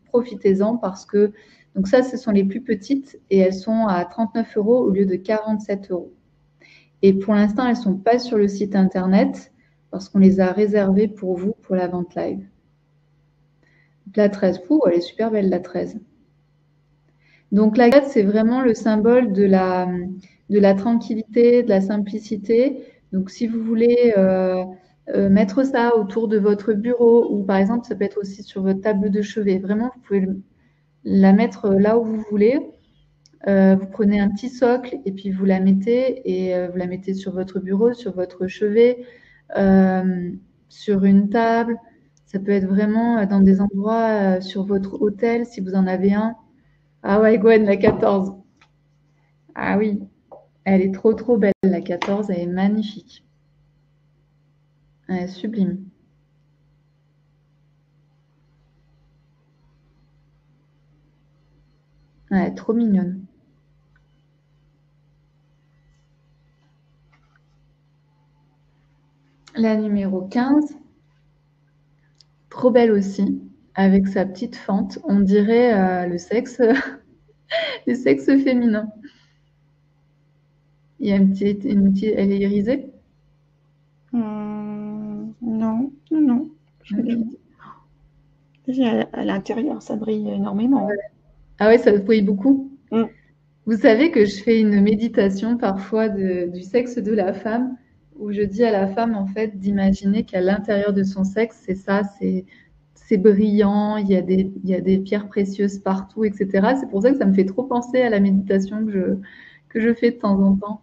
profitez-en parce que donc ça, ce sont les plus petites et elles sont à 39 euros au lieu de 47 euros. Et pour l'instant, elles ne sont pas sur le site internet parce qu'on les a réservées pour vous pour la vente live. Donc la 13, elle est super belle la 13. Donc l'agate, c'est vraiment le symbole de la tranquillité, de la simplicité. Donc si vous voulez mettre ça autour de votre bureau ou par exemple, ça peut être aussi sur votre table de chevet. Vraiment, vous pouvez la mettre là où vous voulez. Vous prenez un petit socle et puis vous la mettez vous la mettez sur votre bureau, sur votre chevet, sur une table. Ça peut être vraiment dans des endroits sur votre hôtel si vous en avez un. Ah ouais, Gwen, la 14. Ah oui, elle est trop belle, la 14, elle est magnifique. Elle est sublime. Ouais, trop mignonne. La numéro 15, trop belle aussi, avec sa petite fente. On dirait le sexe, le sexe féminin. Il y a elle est irisée? Non, non, non. Ok. À l'intérieur, ça brille énormément. Ah ouais, ça brille beaucoup. Mm. Vous savez que je fais une méditation parfois du sexe de la femme, où je dis à la femme en fait d'imaginer qu'à l'intérieur de son sexe, c'est ça, c'est brillant, il y a des pierres précieuses partout, etc. C'est pour ça que ça me fait trop penser à la méditation que je fais de temps en temps.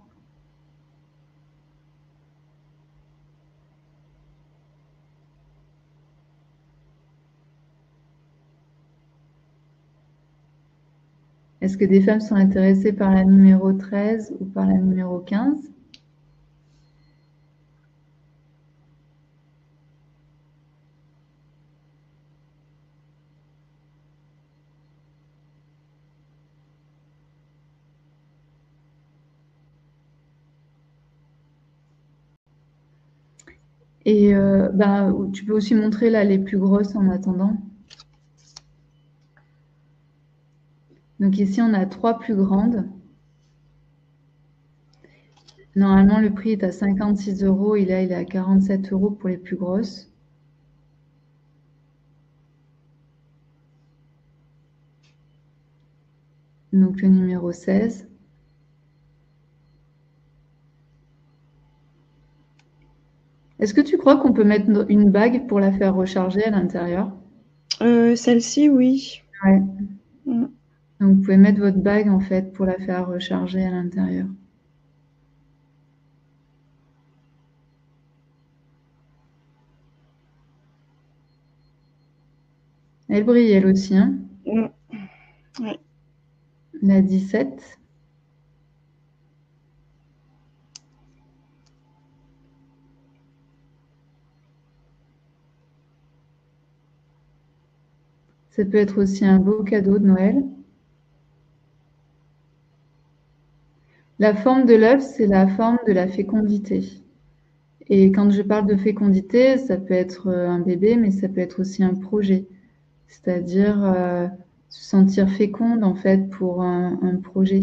Est-ce que des femmes sont intéressées par la numéro 13 ou par la numéro 15? Et ben, tu peux aussi montrer là les plus grosses en attendant. Donc ici, on a 3 plus grandes. Normalement, le prix est à 56 € et là, il est à 47 € pour les plus grosses. Donc le numéro 16. Est-ce que tu crois qu'on peut mettre une bague pour la faire recharger à l'intérieur? Celle-ci, oui. Ouais. Mm. Donc vous pouvez mettre votre bague en fait pour la faire recharger à l'intérieur. Elle brille elle aussi, hein? Mm. Ouais. La 17. Ça peut être aussi un beau cadeau de Noël. La forme de l'œuf, c'est la forme de la fécondité. Et quand je parle de fécondité, ça peut être un bébé, mais ça peut être aussi un projet. C'est-à-dire se sentir féconde en fait pour un projet.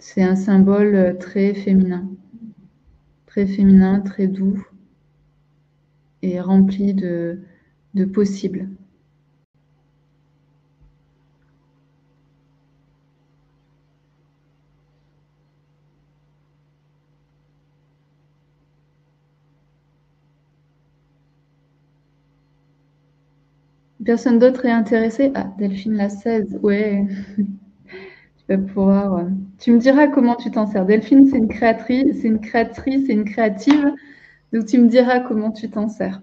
C'est un symbole très féminin, très doux et rempli de possibles. Personne d'autre est intéressée? Ah, Delphine la 16, ouais, tu vas pouvoir. Tu me diras comment tu t'en sers. Delphine, c'est une créative, donc tu me diras comment tu t'en sers.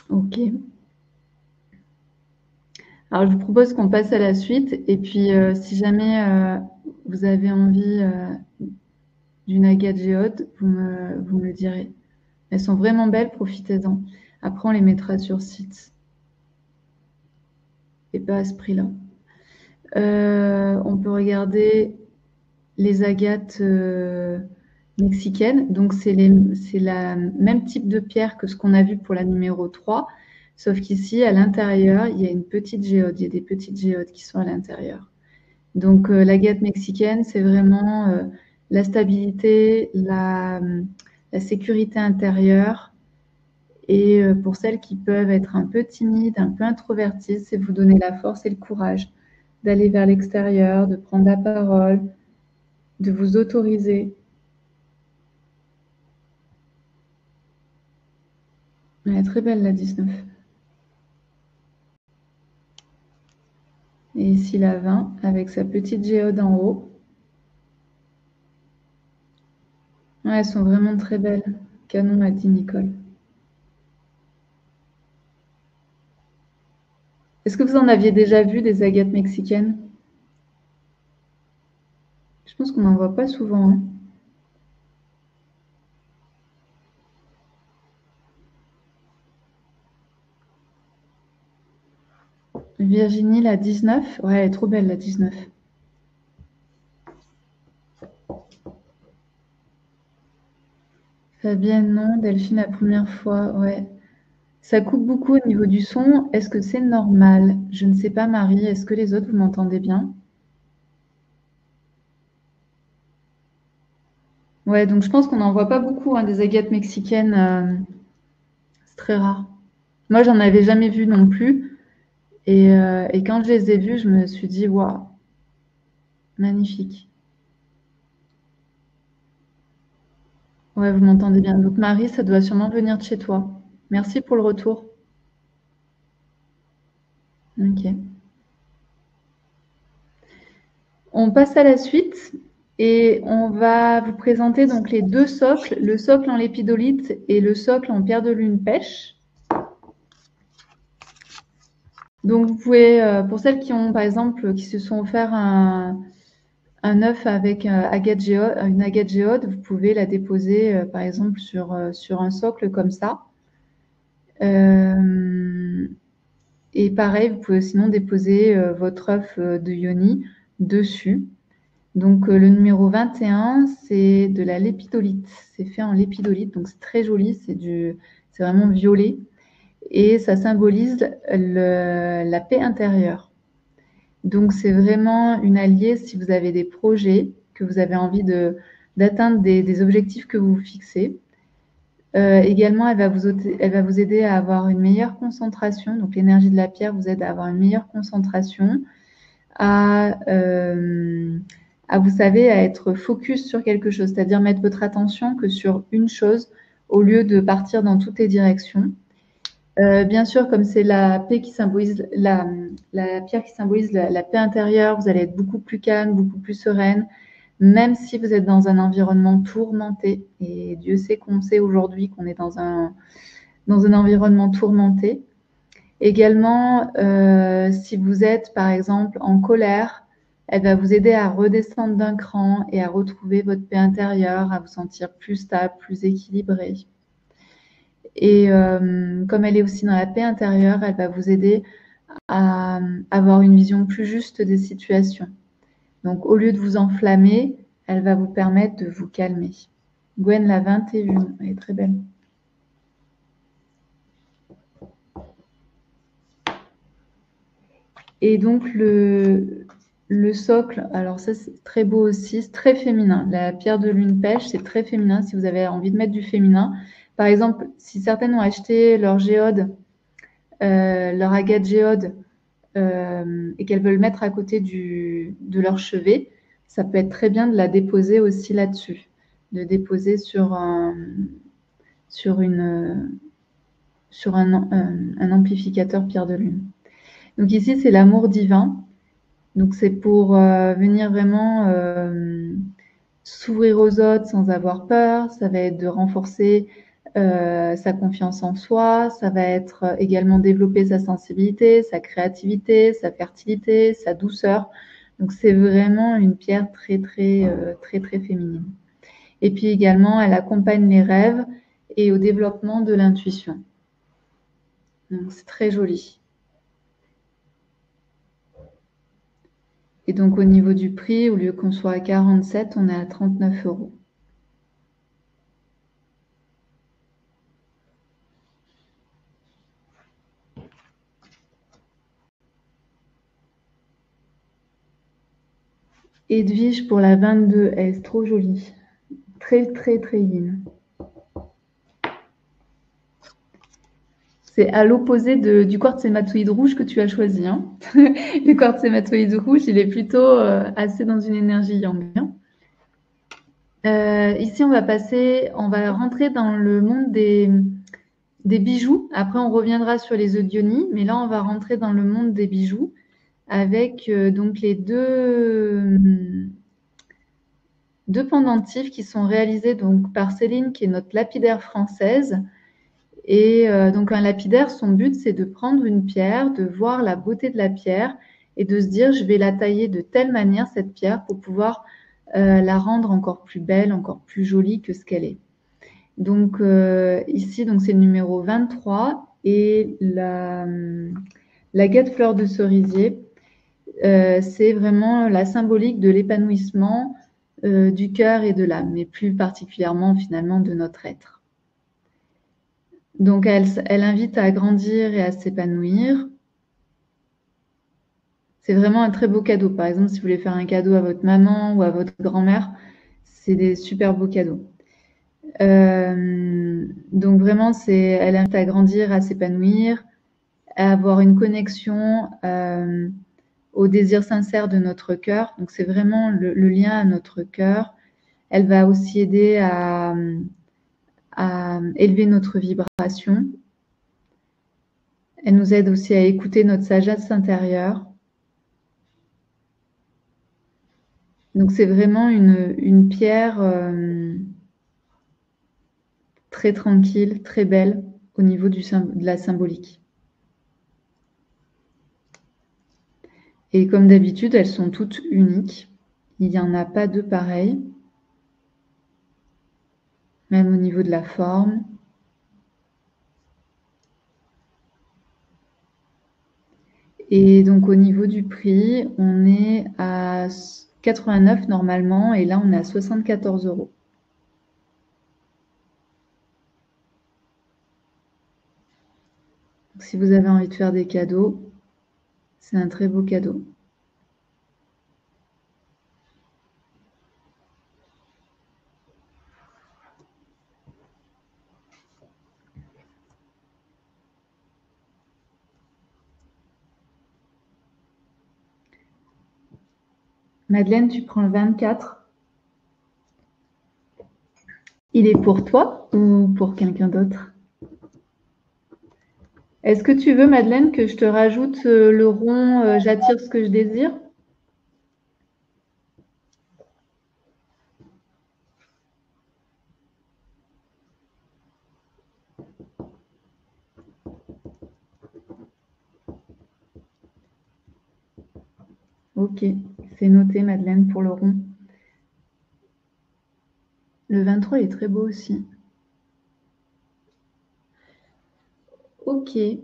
Ok. Alors, je vous propose qu'on passe à la suite. Et puis, si jamais vous avez envie d'une agate géode, vous me le direz. Elles sont vraiment belles, profitez-en. Après, on les mettra sur site et pas à ce prix-là. On peut regarder les agates mexicaines. Donc, c'est le même type de pierre que ce qu'on a vu pour la numéro 3, sauf qu'ici, à l'intérieur, il y a une petite géode. Il y a des petites géodes qui sont à l'intérieur. Donc, l'agate mexicaine, c'est vraiment la stabilité, la sécurité intérieure. Et pour celles qui peuvent être un peu timides, un peu introverties, c'est vous donner la force et le courage d'aller vers l'extérieur, de prendre la parole, de vous autoriser. Elle est très belle la 19. Et ici la 20 avec sa petite géode en haut. Ouais, elles sont vraiment très belles. Canon, a dit Nicole. Est-ce que vous en aviez déjà vu des agates mexicaines? Je pense qu'on n'en voit pas souvent, hein. Virginie, la 19. Ouais, elle est trop belle, la 19. Fabienne, non. Delphine, la première fois, ouais. Ça coupe beaucoup au niveau du son. Est-ce que c'est normal? Je ne sais pas, Marie. Est-ce que les autres, vous m'entendez bien? Ouais, donc je pense qu'on n'en voit pas beaucoup, hein, des agates mexicaines. C'est très rare. Moi, j'en avais jamais vu non plus. Et quand je les ai vues, je me suis dit, waouh, magnifique. Ouais, vous m'entendez bien. Donc, Marie, ça doit sûrement venir de chez toi. Merci pour le retour. Ok. On passe à la suite et on va vous présenter donc les deux socles, le socle en lépidolite et le socle en pierre de lune pêche. Donc, vous pouvez, pour celles qui ont, par exemple, qui se sont offert un œuf avec une agate géode, vous pouvez la déposer, par exemple, sur un socle comme ça. Et pareil, vous pouvez sinon déposer votre œuf de yoni dessus. Donc, le numéro 21, c'est de la lépidolite. C'est fait en lépidolite, donc c'est très joli. C'est vraiment violet. Et ça symbolise la paix intérieure. Donc, c'est vraiment une alliée si vous avez des projets, que vous avez envie d'atteindre des objectifs que vous vous fixez. Également, elle va vous aider à avoir une meilleure concentration. Donc, l'énergie de la pierre vous aide à avoir une meilleure concentration, vous savez, à être focus sur quelque chose, c'est-à-dire mettre votre attention que sur une chose au lieu de partir dans toutes les directions. Bien sûr, comme c'est la paix qui symbolise la pierre qui symbolise la paix intérieure, vous allez être beaucoup plus calme, beaucoup plus sereine, même si vous êtes dans un environnement tourmenté. Et Dieu sait qu'on sait aujourd'hui qu'on est dans un environnement tourmenté. Également, si vous êtes par exemple en colère, elle va vous aider à redescendre d'un cran et à retrouver votre paix intérieure, à vous sentir plus stable, plus équilibré. Et comme elle est aussi dans la paix intérieure, elle va vous aider à avoir une vision plus juste des situations. Donc, au lieu de vous enflammer, elle va vous permettre de vous calmer. Gwen, la 21, elle est très belle. Et donc, le socle, alors ça, c'est très beau aussi, c'est très féminin. La pierre de lune pêche, c'est très féminin si vous avez envie de mettre du féminin. Par exemple, si certaines ont acheté leur géode, leur agate géode, et qu'elles veulent mettre à côté de leur chevet, ça peut être très bien de la déposer aussi là-dessus, de déposer sur un amplificateur pierre de lune. Donc ici, c'est l'amour divin. Donc c'est pour venir vraiment s'ouvrir aux autres sans avoir peur. Ça va être de renforcer sa confiance en soi. Ça va être également développer sa sensibilité, sa créativité, sa fertilité, sa douceur. Donc c'est vraiment une pierre très très féminine. Et puis également, elle accompagne les rêves et au développement de l'intuition. Donc c'est très joli. Et donc au niveau du prix, au lieu qu'on soit à 47, on est à 39 €. Edwige pour la 22, elle est trop jolie. Très yin. C'est à l'opposé du quartz hématoïde rouge que tu as choisi, hein. Le quartz hématoïde rouge, il est plutôt assez dans une énergie yang. Ici, on va rentrer dans le monde des bijoux. Après, on reviendra sur les œufs d'Ioni, mais là, on va rentrer dans le monde des bijoux avec donc les deux pendentifs qui sont réalisés donc par Céline, qui est notre lapidaire française. Et donc un lapidaire, son but, c'est de prendre une pierre, de voir la beauté de la pierre et de se dire, je vais la tailler de telle manière, cette pierre, pour pouvoir la rendre encore plus belle, encore plus jolie que ce qu'elle est. Donc ici, c'est le numéro 23 et la guette fleur de cerisier, c'est vraiment la symbolique de l'épanouissement du cœur et de l'âme, mais plus particulièrement finalement de notre être. Donc elle invite à grandir et à s'épanouir. C'est vraiment un très beau cadeau. Par exemple, si vous voulez faire un cadeau à votre maman ou à votre grand-mère, c'est des super beaux cadeaux. Donc vraiment, elle invite à grandir, à s'épanouir, à avoir une connexion au désir sincère de notre cœur. Donc c'est vraiment le lien à notre cœur. Elle va aussi aider à élever notre vibration. Elle nous aide aussi à écouter notre sagesse intérieure. Donc c'est vraiment une pierre très tranquille, très belle au niveau de la symbolique. Et comme d'habitude, elles sont toutes uniques. Il n'y en a pas deux pareilles, même au niveau de la forme. Et donc au niveau du prix, on est à 89 normalement et là on est à 74 €. Donc, si vous avez envie de faire des cadeaux, c'est un très beau cadeau. Madeleine, tu prends le 24. Il est pour toi ou pour quelqu'un d'autre? Est-ce que tu veux, Madeleine, que je te rajoute le rond j'attire ce que je désire? Ok, c'est noté, Madeleine, pour le rond. Le 23 est très beau aussi. Ok. Ici,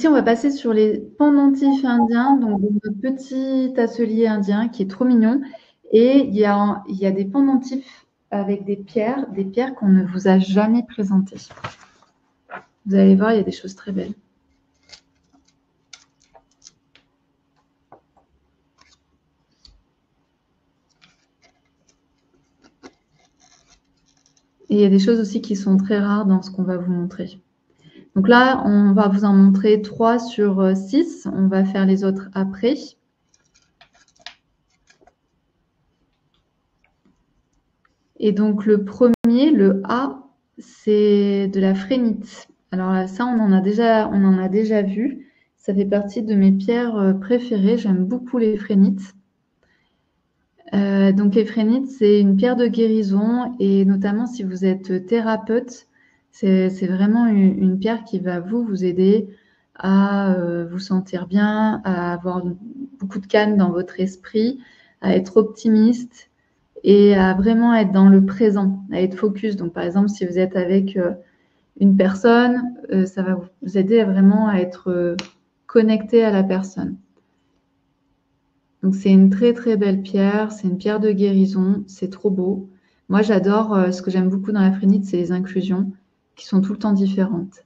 on va passer sur les pendentifs indiens, donc notre petit atelier indien qui est trop mignon. Et il y a des pendentifs avec des pierres qu'on ne vous a jamais présentées. Vous allez voir, il y a des choses très belles. Et il y a des choses aussi qui sont très rares dans ce qu'on va vous montrer. Donc là, on va vous en montrer 3 sur 6. On va faire les autres après. Et donc le premier, le A, c'est de la phrénite. Alors ça, on en a déjà vu. Ça fait partie de mes pierres préférées. J'aime beaucoup les phrénites. Donc les phrénites, c'est une pierre de guérison et notamment si vous êtes thérapeute, c'est vraiment une pierre qui va vous aider à vous sentir bien, à avoir beaucoup de calme dans votre esprit, à être optimiste et à vraiment être dans le présent, à être focus. Donc par exemple, si vous êtes avec une personne, ça va vous aider vraiment à être connecté à la personne. Donc c'est une très très belle pierre, c'est une pierre de guérison, c'est trop beau. Moi j'adore, ce que j'aime beaucoup dans la phrénite, c'est les inclusions qui sont tout le temps différentes.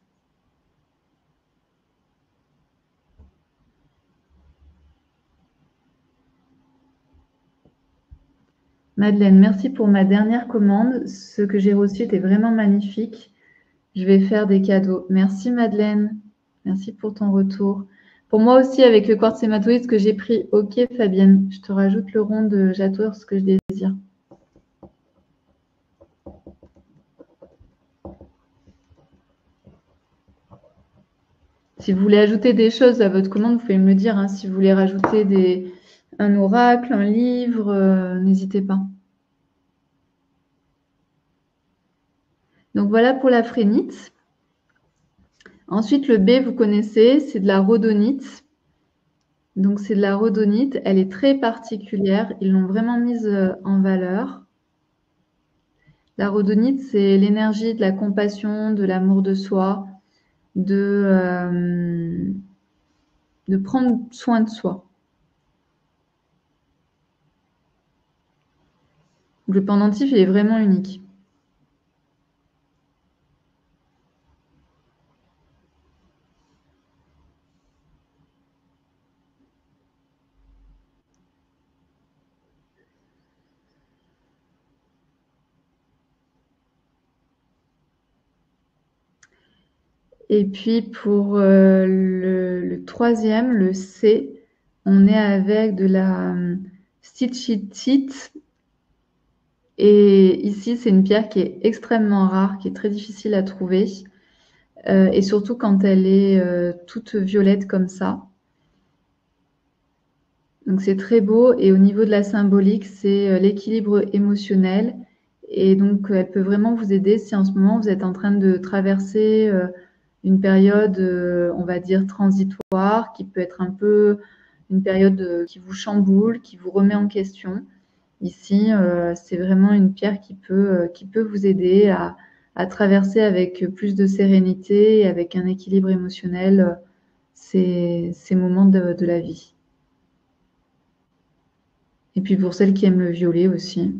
Madeleine, merci pour ma dernière commande. Ce que j'ai reçu était vraiment magnifique. Je vais faire des cadeaux. Merci Madeleine, merci pour ton retour. Pour moi aussi avec le quartz hématoïde que j'ai pris. Ok Fabienne, je te rajoute le rond de j'attire ce que je désire. Si vous voulez ajouter des choses à votre commande, vous pouvez me le dire. Hein. Si vous voulez rajouter un oracle, un livre, n'hésitez pas. Donc voilà pour la phrénite. Ensuite, le B, vous connaissez, c'est de la rhodonite. Donc, c'est de la rhodonite. Elle est très particulière. Ils l'ont vraiment mise en valeur. La rhodonite, c'est l'énergie de la compassion, de l'amour de soi, de prendre soin de soi. Le pendentif, il est vraiment unique. Et puis pour le troisième, le C, on est avec de la stitchitite. Et ici, c'est une pierre qui est extrêmement rare, qui est très difficile à trouver. Et surtout quand elle est toute violette comme ça. Donc c'est très beau. Et au niveau de la symbolique, c'est l'équilibre émotionnel. Et donc elle peut vraiment vous aider si en ce moment vous êtes en train de traverser une période, on va dire, transitoire, qui peut être un peu une période qui vous chamboule, qui vous remet en question. Ici, c'est vraiment une pierre qui peut vous aider à traverser avec plus de sérénité et avec un équilibre émotionnel ces moments de la vie. Et puis pour celles qui aiment le violet aussi.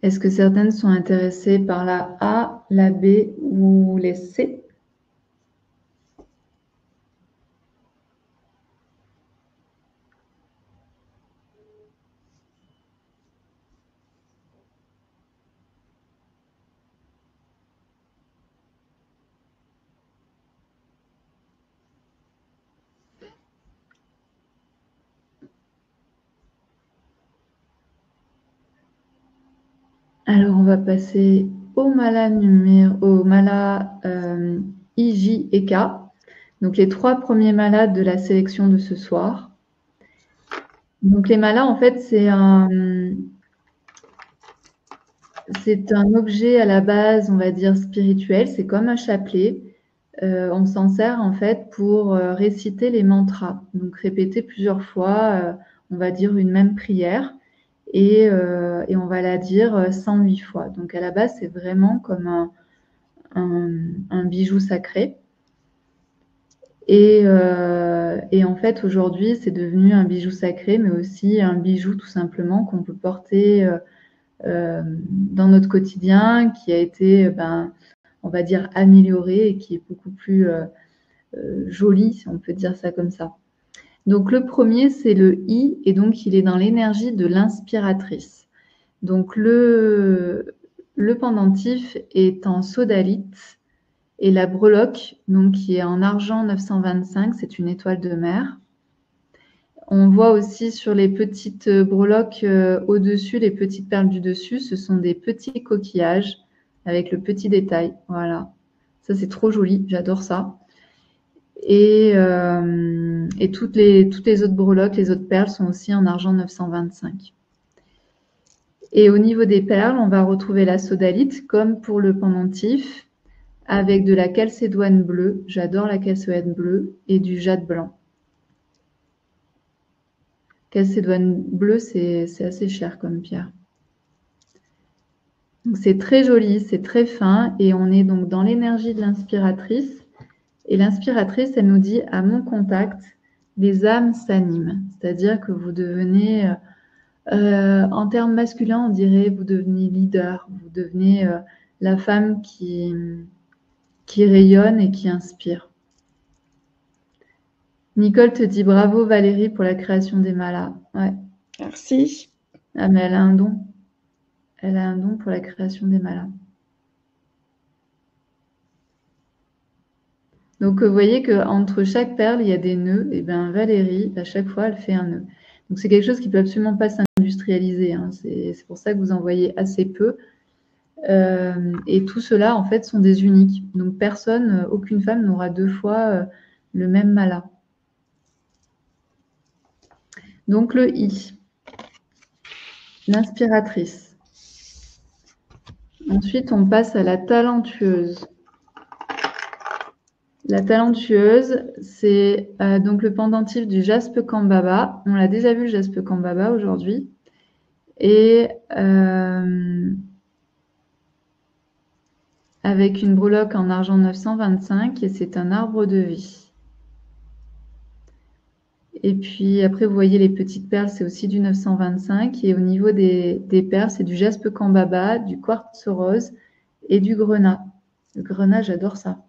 Est-ce que certaines sont intéressées par la A, la B ou les C? Alors, on va passer au mala I, J et K. Donc, les 3 premiers malas de la sélection de ce soir. Donc, les malas, en fait, c'est un objet à la base, on va dire, spirituel. C'est comme un chapelet. On s'en sert, en fait, pour réciter les mantras. Donc, répéter plusieurs fois, on va dire, une même prière. Et on va la dire 108 fois. Donc, à la base, c'est vraiment comme un bijou sacré. Et en fait, aujourd'hui, c'est devenu un bijou sacré, mais aussi un bijou tout simplement qu'on peut porter dans notre quotidien, qui a été, on va dire, amélioré et qui est beaucoup plus joli, si on peut dire ça comme ça. Donc, le premier, c'est le I, et donc il est dans l'énergie de l'inspiratrice. Donc, le pendentif est en sodalite. Et la breloque, donc, qui est en argent 925, c'est une étoile de mer. On voit aussi sur les petites breloques au-dessus, les petites perles du dessus, ce sont des petits coquillages avec le petit détail. Voilà. Ça, c'est trop joli. J'adore ça. Et toutes les autres breloques, les autres perles sont aussi en argent 925. Et au niveau des perles, on va retrouver la sodalite, comme pour le pendentif, avec de la calcédoine bleue, j'adore la calcédoine bleue, et du jade blanc. Calcédoine bleue, c'est assez cher comme pierre. Donc c'est très joli, c'est très fin, et on est donc dans l'énergie de l'inspiratrice. Et l'inspiratrice, elle nous dit, à mon contact, les âmes s'animent. C'est-à-dire que vous devenez, en termes masculins, on dirait, vous devenez leader, vous devenez la femme qui rayonne et qui inspire. Nicole te dit bravo Valérie pour la création des malas. Ouais. Merci. Ah, mais elle a un don. Elle a un don pour la création des malas. Donc, vous voyez qu'entre chaque perle, il y a des nœuds. Et bien, Valérie, à chaque fois, elle fait un nœud. Donc, c'est quelque chose qui ne peut absolument pas s'industrialiser. Hein. C'est pour ça que vous en voyez assez peu. Et tout cela, en fait, sont des uniques. Donc, personne, aucune femme n'aura 2 fois le même mala. Donc, le I. l'inspiratrice. Ensuite, on passe à la talentueuse. La talentueuse, c'est donc le pendentif du jaspe Kambaba. On l'a déjà vu, le jaspe Kambaba, aujourd'hui. Et avec une breloque en argent 925, et c'est un arbre de vie. Et puis après, vous voyez les petites perles, c'est aussi du 925. Et au niveau des perles, c'est du jaspe Kambaba, du quartz rose et du grenat. Le grenat, j'adore ça.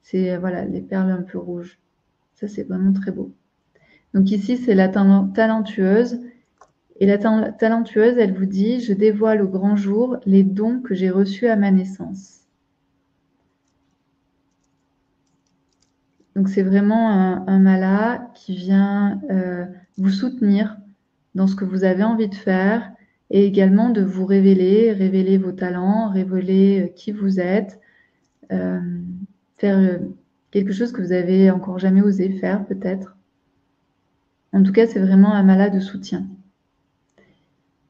C'est voilà, les perles un peu rouges. Ça, c'est vraiment très beau. Donc ici, c'est la talentueuse. Et la talentueuse, elle vous dit, je dévoile au grand jour les dons que j'ai reçus à ma naissance. Donc c'est vraiment un mala qui vient vous soutenir dans ce que vous avez envie de faire et également de vous révéler vos talents, révéler qui vous êtes, faire quelque chose que vous avez encore jamais osé faire peut-être. En tout cas, c'est vraiment un mala de soutien.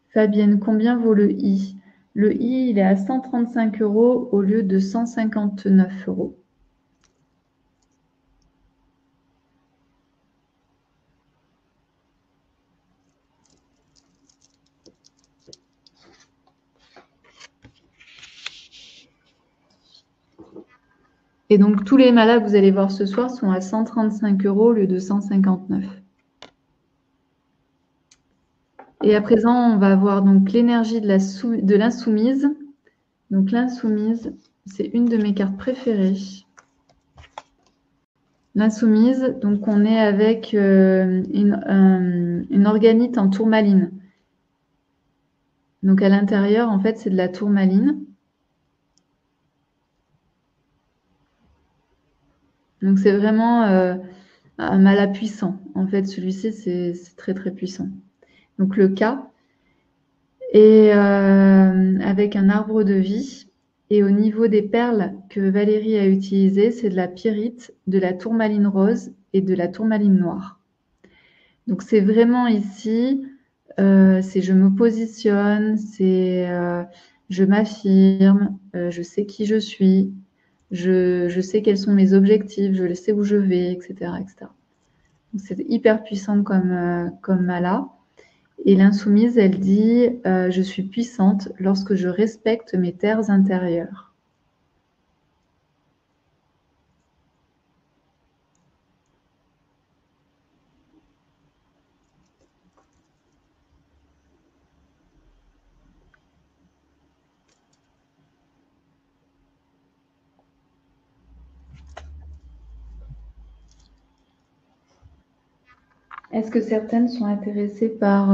Fabienne, combien vaut le i? Le i, il est à 135 € au lieu de 159 €. Et donc, tous les malas que vous allez voir ce soir sont à 135 € au lieu de 159. Et à présent, on va voir donc l'énergie de l'insoumise. Donc, l'insoumise, c'est une de mes cartes préférées. L'insoumise, donc on est avec une organite en tourmaline. Donc, à l'intérieur, en fait, c'est de la tourmaline. Donc, c'est vraiment un mala puissant. En fait, celui-ci, c'est très, très puissant. Donc, le K est avec un arbre de vie. Et au niveau des perles que Valérie a utilisées, c'est de la pyrite, de la tourmaline rose et de la tourmaline noire. Donc, c'est vraiment ici, c'est je me positionne, c'est je m'affirme, je sais qui je suis, je sais quels sont mes objectifs, je sais où je vais, etc. etc. Donc, c'est hyper puissant comme mala. Et l'insoumise, elle dit je suis puissante lorsque je respecte mes terres intérieures. Est-ce que certaines sont intéressées par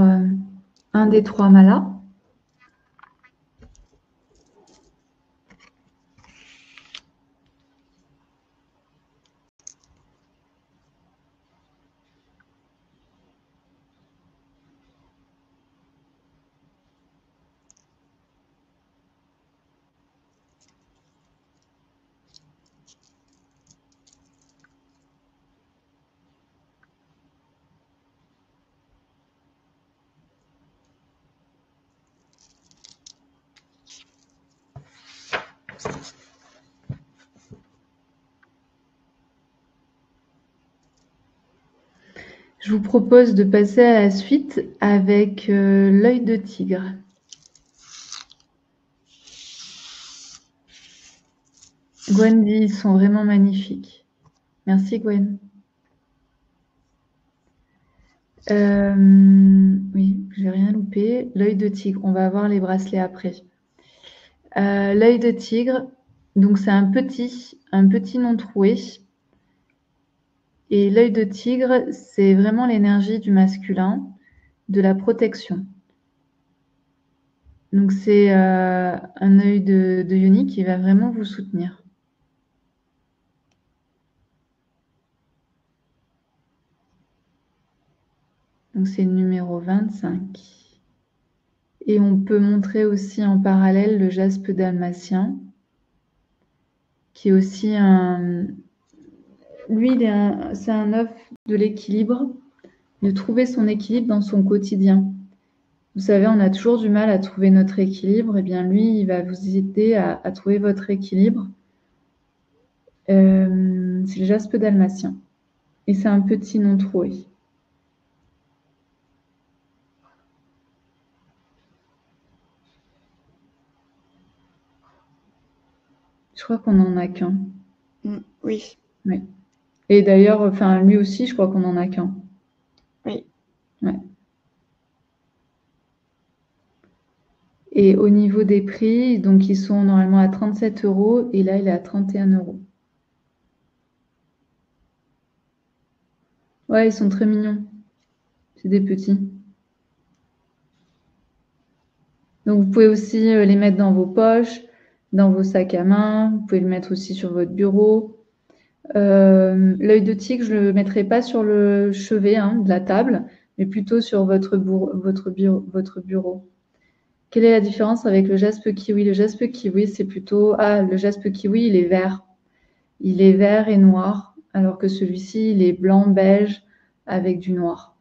un des trois malas? Je vous propose de passer à la suite avec l'œil de tigre. Gwen dit, ils sont vraiment magnifiques. Merci Gwen. Oui, j'ai rien loupé. L'œil de tigre, on va voir les bracelets après. L'œil de tigre, donc c'est un petit nom troué. Et l'œil de tigre, c'est vraiment l'énergie du masculin, de la protection. Donc c'est un œil de Yoni qui va vraiment vous soutenir. Donc c'est le numéro 25. Et on peut montrer aussi en parallèle le jaspe dalmatien, qui est aussi un... Lui, c'est un œuf de l'équilibre, de trouver son équilibre dans son quotidien. Vous savez, on a toujours du mal à trouver notre équilibre. Eh bien, lui, il va vous aider à trouver votre équilibre. C'est le jaspe dalmatien. Et c'est un petit non troué. Je crois qu'on n'en a qu'un. Oui. Oui. Et d'ailleurs, enfin, lui aussi, je crois qu'on n'en a qu'un. Oui. Ouais. Et au niveau des prix, donc ils sont normalement à 37 € et là, il est à 31 €. Ouais, ils sont très mignons. C'est des petits. Donc, vous pouvez aussi les mettre dans vos poches, dans vos sacs à main. Vous pouvez le mettre aussi sur votre bureau. L'œil de tigre, je ne le mettrai pas sur le chevet de la table, mais plutôt sur votre bureau. Quelle est la différence avec le jaspe kiwi? Le jaspe kiwi, c'est plutôt... Ah, le jaspe kiwi, il est vert. Il est vert et noir, alors que celui-ci, il est blanc, beige, avec du noir.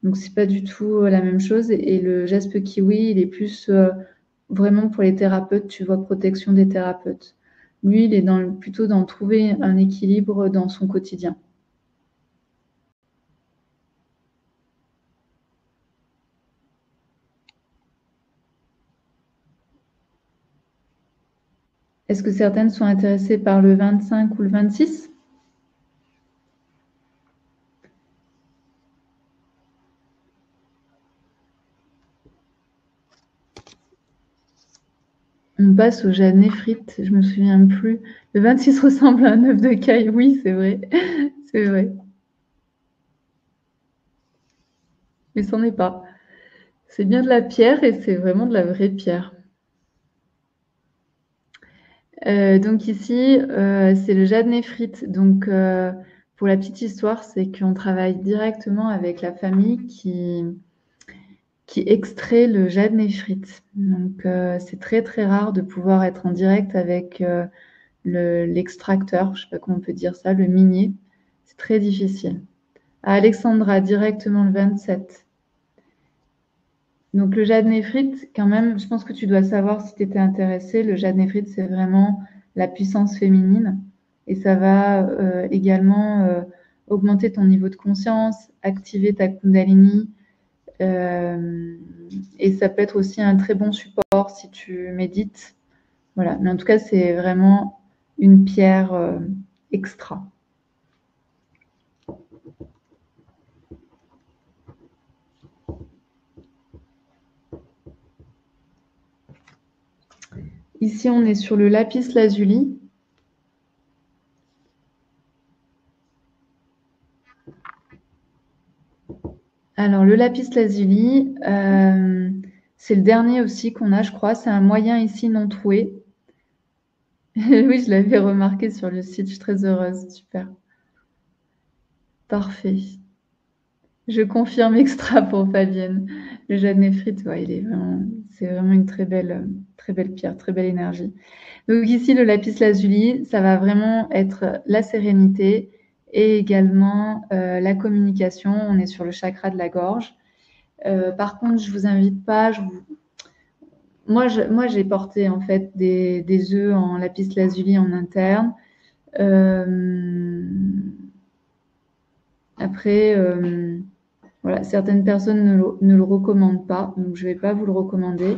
Donc, c'est pas du tout la même chose. Et le jaspe kiwi, il est plus vraiment pour les thérapeutes, tu vois, protection des thérapeutes. Lui, il est plutôt dans trouver un équilibre dans son quotidien. Est-ce que certaines sont intéressées par le 25 ou le 26? On passe au Jeannet frites, je me souviens plus. Le 26 ressemble à un œuf de caille, oui, c'est vrai. C'est vrai. Mais c'en est pas. C'est bien de la pierre et c'est vraiment de la vraie pierre. Donc ici, c'est le Jeannet frites. Donc, pour la petite histoire, c'est qu'on travaille directement avec la famille qui extrait le Jeannet frites. Donc, c'est très, très rare de pouvoir être en direct avec l'extracteur, je ne sais pas comment on peut dire ça, le minier. C'est très difficile. À Alexandra, directement le 27. Donc, le Jeannet frites, quand même, je pense que tu dois savoir si tu étais intéressée. Le Jeannet frites, c'est vraiment la puissance féminine. Et ça va également augmenter ton niveau de conscience, activer ta Kundalini. Et ça peut être aussi un très bon support si tu médites. Voilà. Mais en tout cas, c'est vraiment une pierre extra. Ici, on est sur le lapis lazuli. Alors, le lapis lazuli, c'est le dernier aussi qu'on a, je crois. C'est un moyen ici non troué. Oui, je l'avais remarqué sur le site. Je suis très heureuse. Super. Parfait. Je confirme extra pour Fabienne. Le Jeannet frites, ouais, c'est vraiment une très belle pierre, très belle énergie. Donc ici, le lapis lazuli, ça va vraiment être la sérénité et également la communication. On est sur le chakra de la gorge. Par contre, je vous invite pas. Moi, j'ai porté en fait des œufs en lapis lazuli en interne. Après, voilà, certaines personnes ne le recommandent pas, donc je ne vais pas vous le recommander.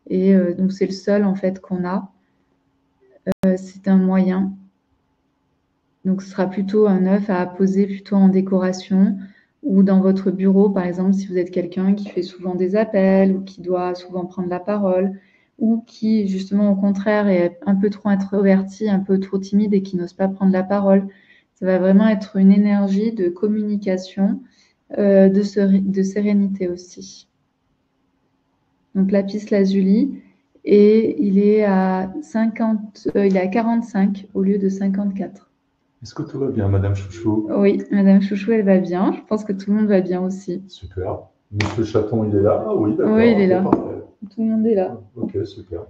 Et donc c'est le seul en fait qu'on a. C'est un moyen. Donc ce sera plutôt un œuf à poser plutôt en décoration ou dans votre bureau, par exemple, si vous êtes quelqu'un qui fait souvent des appels ou qui doit souvent prendre la parole ou qui justement au contraire est un peu trop introverti, un peu trop timide et qui n'ose pas prendre la parole. Ça va vraiment être une énergie de communication, de sérénité aussi. Donc lapis lazuli et il est à 45 au lieu de 54. Est-ce que tout va bien, Madame Chouchou? Oui, Madame Chouchou, elle va bien. Je pense que tout le monde va bien aussi. Super. Monsieur Chaton, il est là? Ah oui, d'accord. Oui, il est là. Parfait. Tout le monde est là. Ok, super.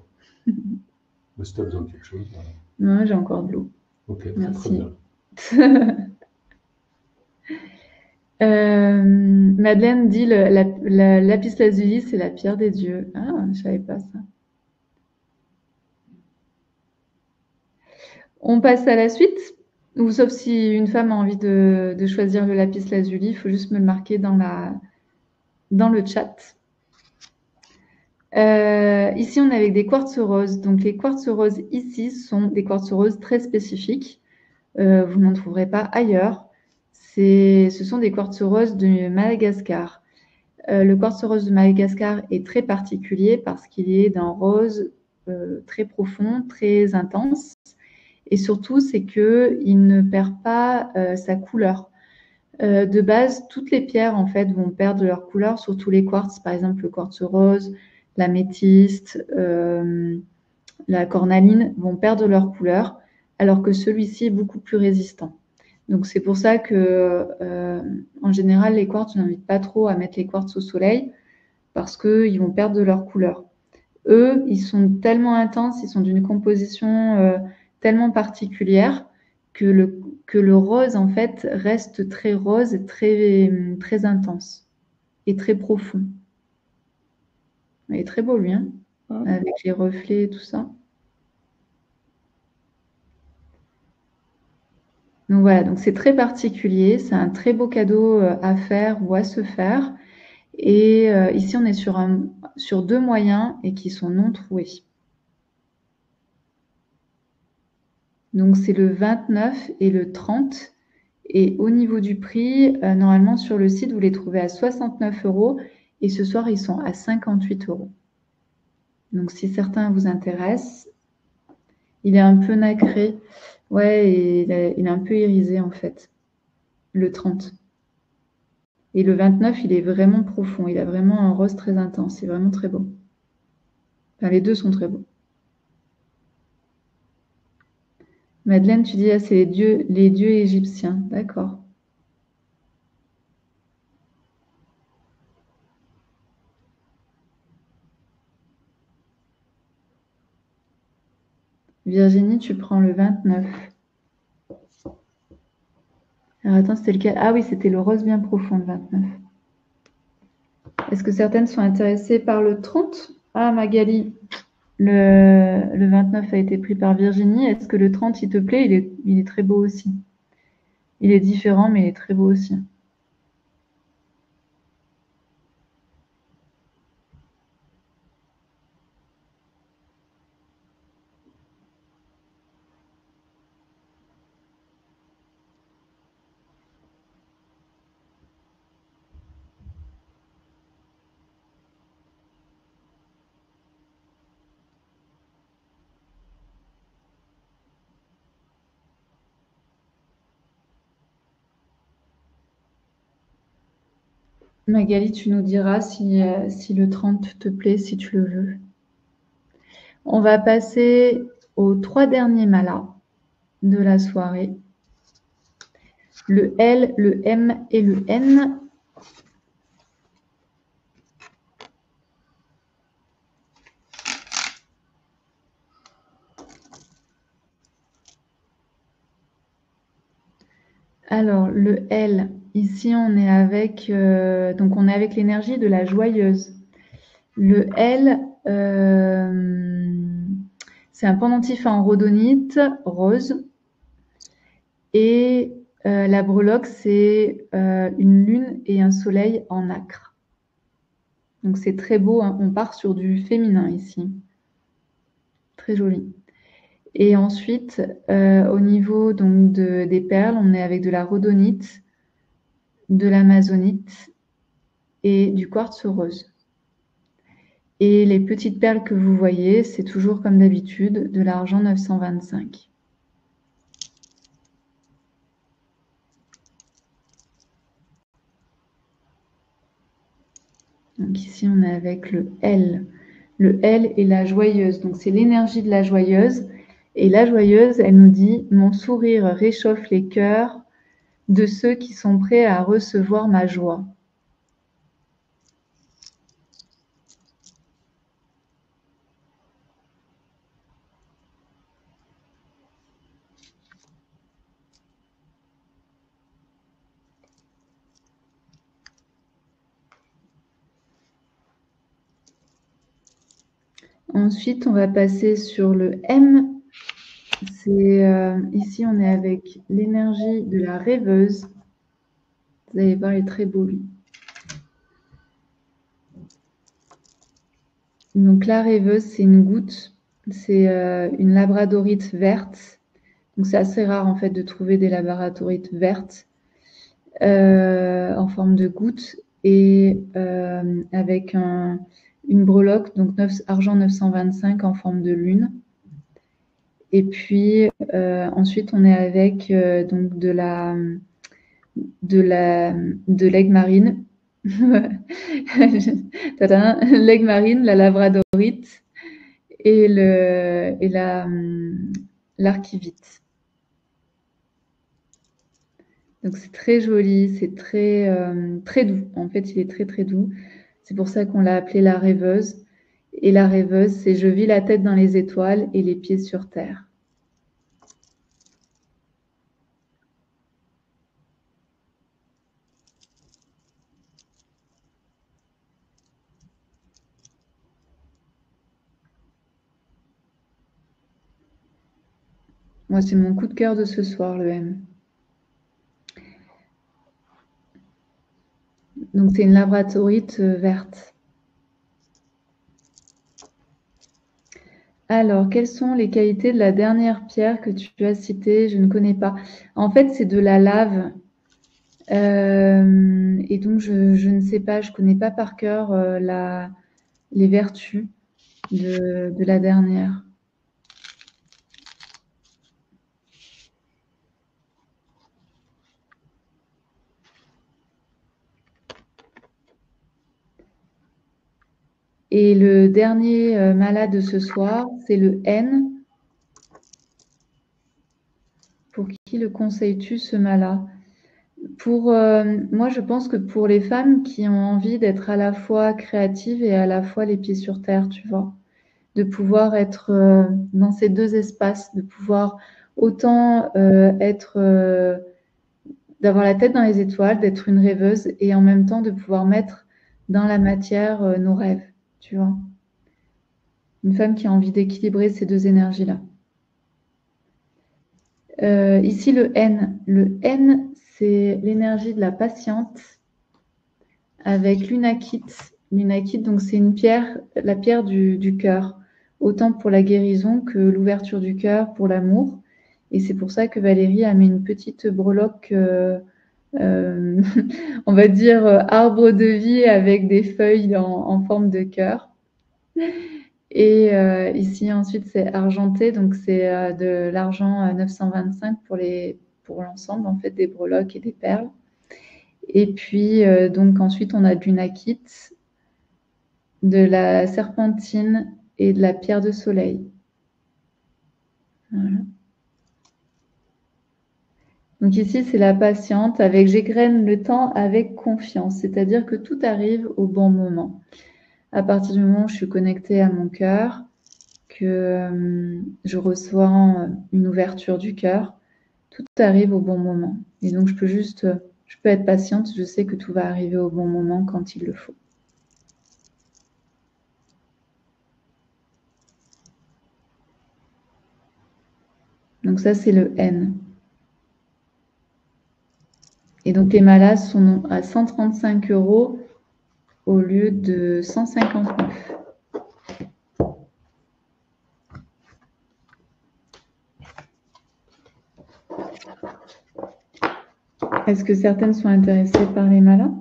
Mais si tu as besoin de quelque chose. Non, j'ai encore de l'eau. Ok, merci. Très bien. Madeleine dit la lapis-lazuli, c'est la pierre des dieux. Ah, je savais pas ça. On passe à la suite, ou sauf si une femme a envie de choisir le lapis-lazuli, il faut juste me le marquer dans le chat. Ici, on est avec des quartz roses. Donc, les quartz roses ici sont des quartz roses très spécifiques. Vous n'en trouverez pas ailleurs. Ce sont des quartz roses de Madagascar. Le quartz rose de Madagascar est très particulier parce qu'il est d'un rose très profond, très intense. Et surtout, c'est qu'il ne perd pas sa couleur. De base, toutes les pierres en fait vont perdre leur couleur, surtout les quartz, par exemple le quartz rose, l'améthyste, la cornaline vont perdre leur couleur, alors que celui-ci est beaucoup plus résistant. Donc c'est pour ça que, en général, les quartz, on n'invite pas trop à mettre les quartz au soleil parce qu'ils vont perdre de leur couleur. Eux, ils sont tellement intenses, ils sont d'une composition tellement particulière que le rose, en fait, reste très rose et très intense et très profond. Il est très beau, lui, hein, avec les reflets et tout ça. Donc voilà, donc c'est très particulier, c'est un très beau cadeau à faire ou à se faire. Et ici, on est sur 2 moyens et qui sont non troués. Donc c'est le 29 et le 30. Et au niveau du prix, normalement sur le site, vous les trouvez à 69 € et ce soir, ils sont à 58 €. Donc si certains vous intéressent, il est un peu nacré. Ouais, et il est un peu irisé en fait, le 30. Et le 29, il est vraiment profond. Il a vraiment un rose très intense. C'est vraiment très beau. Enfin, les deux sont très beaux. Madeleine, tu dis, ah, c'est les dieux égyptiens. D'accord. Virginie, tu prends le 29. Alors attends, c'était lequel? Ah oui, c'était le rose bien profond, le 29. Est-ce que certaines sont intéressées par le 30? Ah, Magali, le 29 a été pris par Virginie. Est-ce que le 30, il te plaît? Il est très beau aussi. Il est différent, mais il est très beau aussi. Magali, tu nous diras si le 30 te plaît, si tu le veux. On va passer aux 3 derniers malas de la soirée. Le L, le M et le N. Alors, le L, ici, on est avec l'énergie de la joyeuse. Le L, c'est un pendentif en rhodonite rose. Et la breloque, c'est une lune et un soleil en nacre. Donc, c'est très beau, hein. On part sur du féminin ici. Très joli. Et ensuite, au niveau donc des perles, on est avec de la rhodonite, de l'amazonite et du quartz rose. Et les petites perles que vous voyez, c'est toujours comme d'habitude de l'argent 925. Donc ici, on est avec le L. Le L est la joyeuse. Donc c'est l'énergie de la joyeuse. Et la joyeuse, elle nous dit « Mon sourire réchauffe les cœurs de ceux qui sont prêts à recevoir ma joie. » Ensuite, on va passer sur le M. Ici, on est avec l'énergie de la rêveuse. Vous allez voir, il est très beau, lui. Donc, la rêveuse, c'est une goutte. C'est une labradorite verte. Donc, c'est assez rare, en fait, de trouver des labradorites vertes en forme de goutte et avec une breloque, donc argent 925 en forme de lune. Et puis, ensuite, on est avec donc de l'aigle marine. L'aigle marine, la labradorite et l'archivite. Donc, c'est très joli, c'est très doux. En fait, il est très, très doux. C'est pour ça qu'on l'a appelé la rêveuse. Et la rêveuse, c'est « Je vis la tête dans les étoiles et les pieds sur terre ». Moi, c'est mon coup de cœur de ce soir, le M. Donc, c'est une labradorite verte. Alors, quelles sont les qualités de la dernière pierre que tu as citée? Je ne connais pas. En fait, c'est de la lave. Et donc, je ne sais pas, je ne connais pas par cœur les vertus de la dernière. Et le dernier mala de ce soir, c'est le N. Pour qui le conseilles-tu ce mala? Moi, je pense que pour les femmes qui ont envie d'être à la fois créatives et à la fois les pieds sur terre, tu vois, de pouvoir être dans ces deux espaces, de pouvoir autant d'avoir la tête dans les étoiles, d'être une rêveuse et en même temps de pouvoir mettre dans la matière nos rêves, tu vois. Une femme qui a envie d'équilibrer ces deux énergies-là. Ici, le N. Le N, c'est l'énergie de la patiente avec l'unakite. L'unakite, donc c'est une pierre, la pierre du cœur, autant pour la guérison que l'ouverture du cœur pour l'amour. Et c'est pour ça que Valérie a mis une petite breloque, on va dire arbre de vie avec des feuilles en forme de cœur. Et ici, ensuite, c'est argenté, donc c'est de l'argent 925 pour l'ensemble, en fait, des breloques et des perles. Et puis, donc ensuite, on a du lunakite, de la serpentine et de la pierre de soleil. Voilà. Donc ici, c'est la patiente avec « j'égrène le temps avec confiance », c'est-à-dire que tout arrive au bon moment. À partir du moment où je suis connectée à mon cœur, que je reçois une ouverture du cœur, tout arrive au bon moment. Et donc, je peux être patiente, je sais que tout va arriver au bon moment quand il le faut. Donc ça, c'est le N. Et donc, les malas sont à 135 € au lieu de 159. Est-ce que certaines sont intéressées par les malas?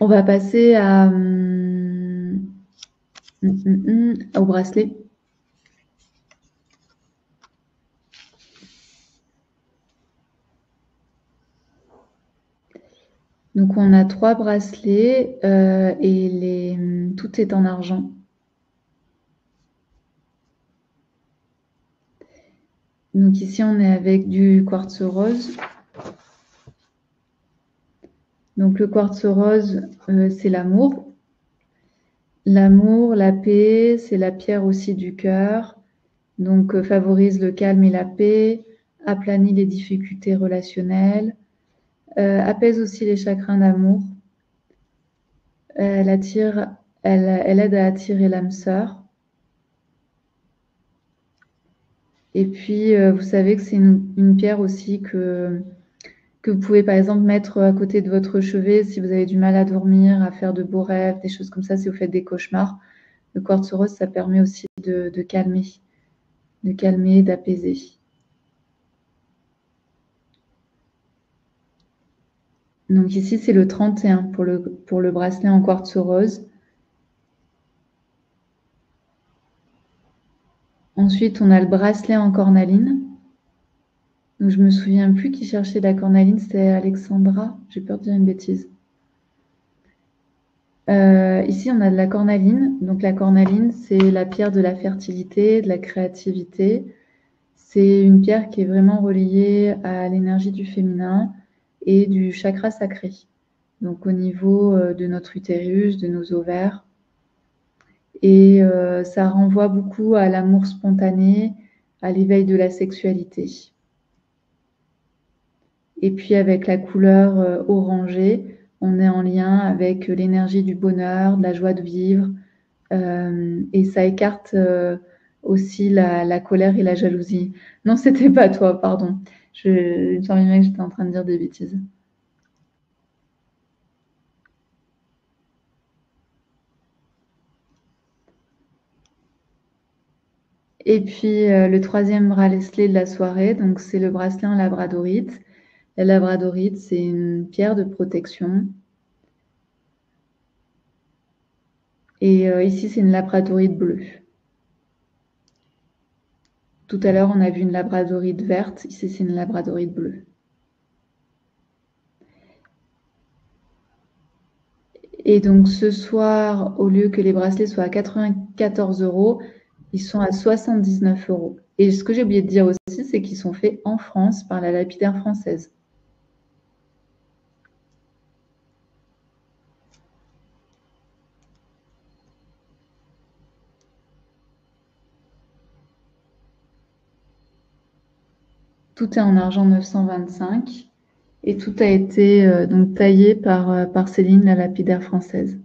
On va passer au bracelet. Donc, on a 3 bracelets et tout est en argent. Donc, ici, on est avec du quartz rose. Donc, le quartz rose, c'est l'amour. L'amour, la paix, c'est la pierre aussi du cœur. Donc, favorise le calme et la paix, aplanit les difficultés relationnelles, apaise aussi les chagrins d'amour. Elle aide à attirer l'âme sœur. Et puis, vous savez que c'est une pierre aussi que vous pouvez par exemple mettre à côté de votre chevet si vous avez du mal à dormir, à faire de beaux rêves, des choses comme ça, si vous faites des cauchemars. Le quartz rose, ça permet aussi de calmer, d'apaiser. Donc ici, c'est le 31 pour le bracelet en quartz rose. Ensuite, on a le bracelet en cornaline. Donc, je ne me souviens plus qui cherchait la cornaline, c'était Alexandra. J'ai peur de dire une bêtise. Ici, on a de la cornaline. Donc, la cornaline, c'est la pierre de la fertilité, de la créativité. C'est une pierre qui est vraiment reliée à l'énergie du féminin et du chakra sacré. Donc, au niveau de notre utérus, de nos ovaires. Et ça renvoie beaucoup à l'amour spontané, à l'éveil de la sexualité. Et puis avec la couleur orangée, on est en lien avec l'énergie du bonheur, de la joie de vivre, et ça écarte aussi la colère et la jalousie. Non, c'était pas toi, pardon. Il me semblait bien que j'étais en train de dire des bêtises. Et puis le troisième bracelet de la soirée, donc c'est le bracelet en labradorite. La labradorite, c'est une pierre de protection. Et ici, c'est une labradorite bleue. Tout à l'heure, on a vu une labradorite verte. Ici, c'est une labradorite bleue. Et donc, ce soir, au lieu que les bracelets soient à 94 €, ils sont à 79 €. Et ce que j'ai oublié de dire aussi, c'est qu'ils sont faits en France par la lapidaire française. Tout est en argent 925 et tout a été donc taillé par Céline, la lapidaire française.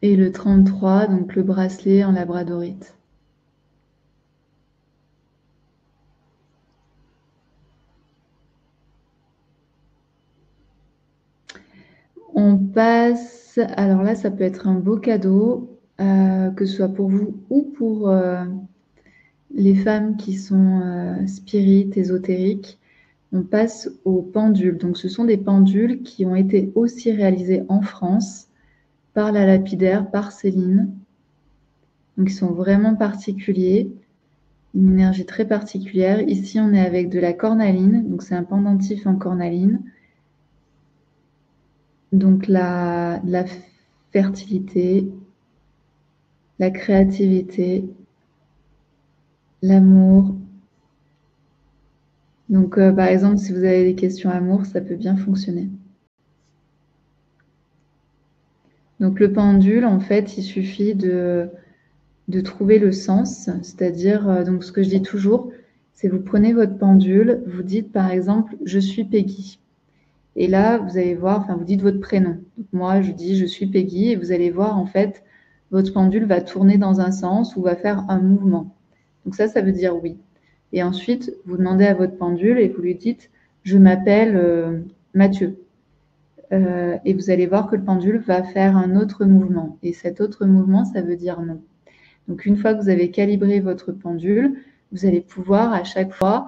Et le 33, donc le bracelet en labradorite. On passe, alors là, ça peut être un beau cadeau, que ce soit pour vous ou pour les femmes qui sont spirites, ésotériques. On passe aux pendules. Donc, ce sont des pendules qui ont été aussi réalisées en France par la lapidaire, par Céline. Donc, ils sont vraiment particuliers, une énergie très particulière. Ici, on est avec de la cornaline. Donc, c'est un pendentif en cornaline. Donc, la fertilité, la créativité, l'amour. Donc, par exemple, si vous avez des questions amour, ça peut bien fonctionner. Donc, le pendule, en fait, il suffit de trouver le sens. C'est-à-dire, donc ce que je dis toujours, c'est vous prenez votre pendule, vous dites par exemple « je suis Peggy ». Et là, vous allez voir, enfin, vous dites votre prénom. Donc, moi, je dis « je suis Peggy » et vous allez voir, en fait, votre pendule va tourner dans un sens ou va faire un mouvement. Donc ça veut dire oui. Et ensuite, vous demandez à votre pendule et vous lui dites « je m'appelle Mathieu ». Et vous allez voir que le pendule va faire un autre mouvement. Et cet autre mouvement, ça veut dire non. Donc, une fois que vous avez calibré votre pendule, vous allez pouvoir à chaque fois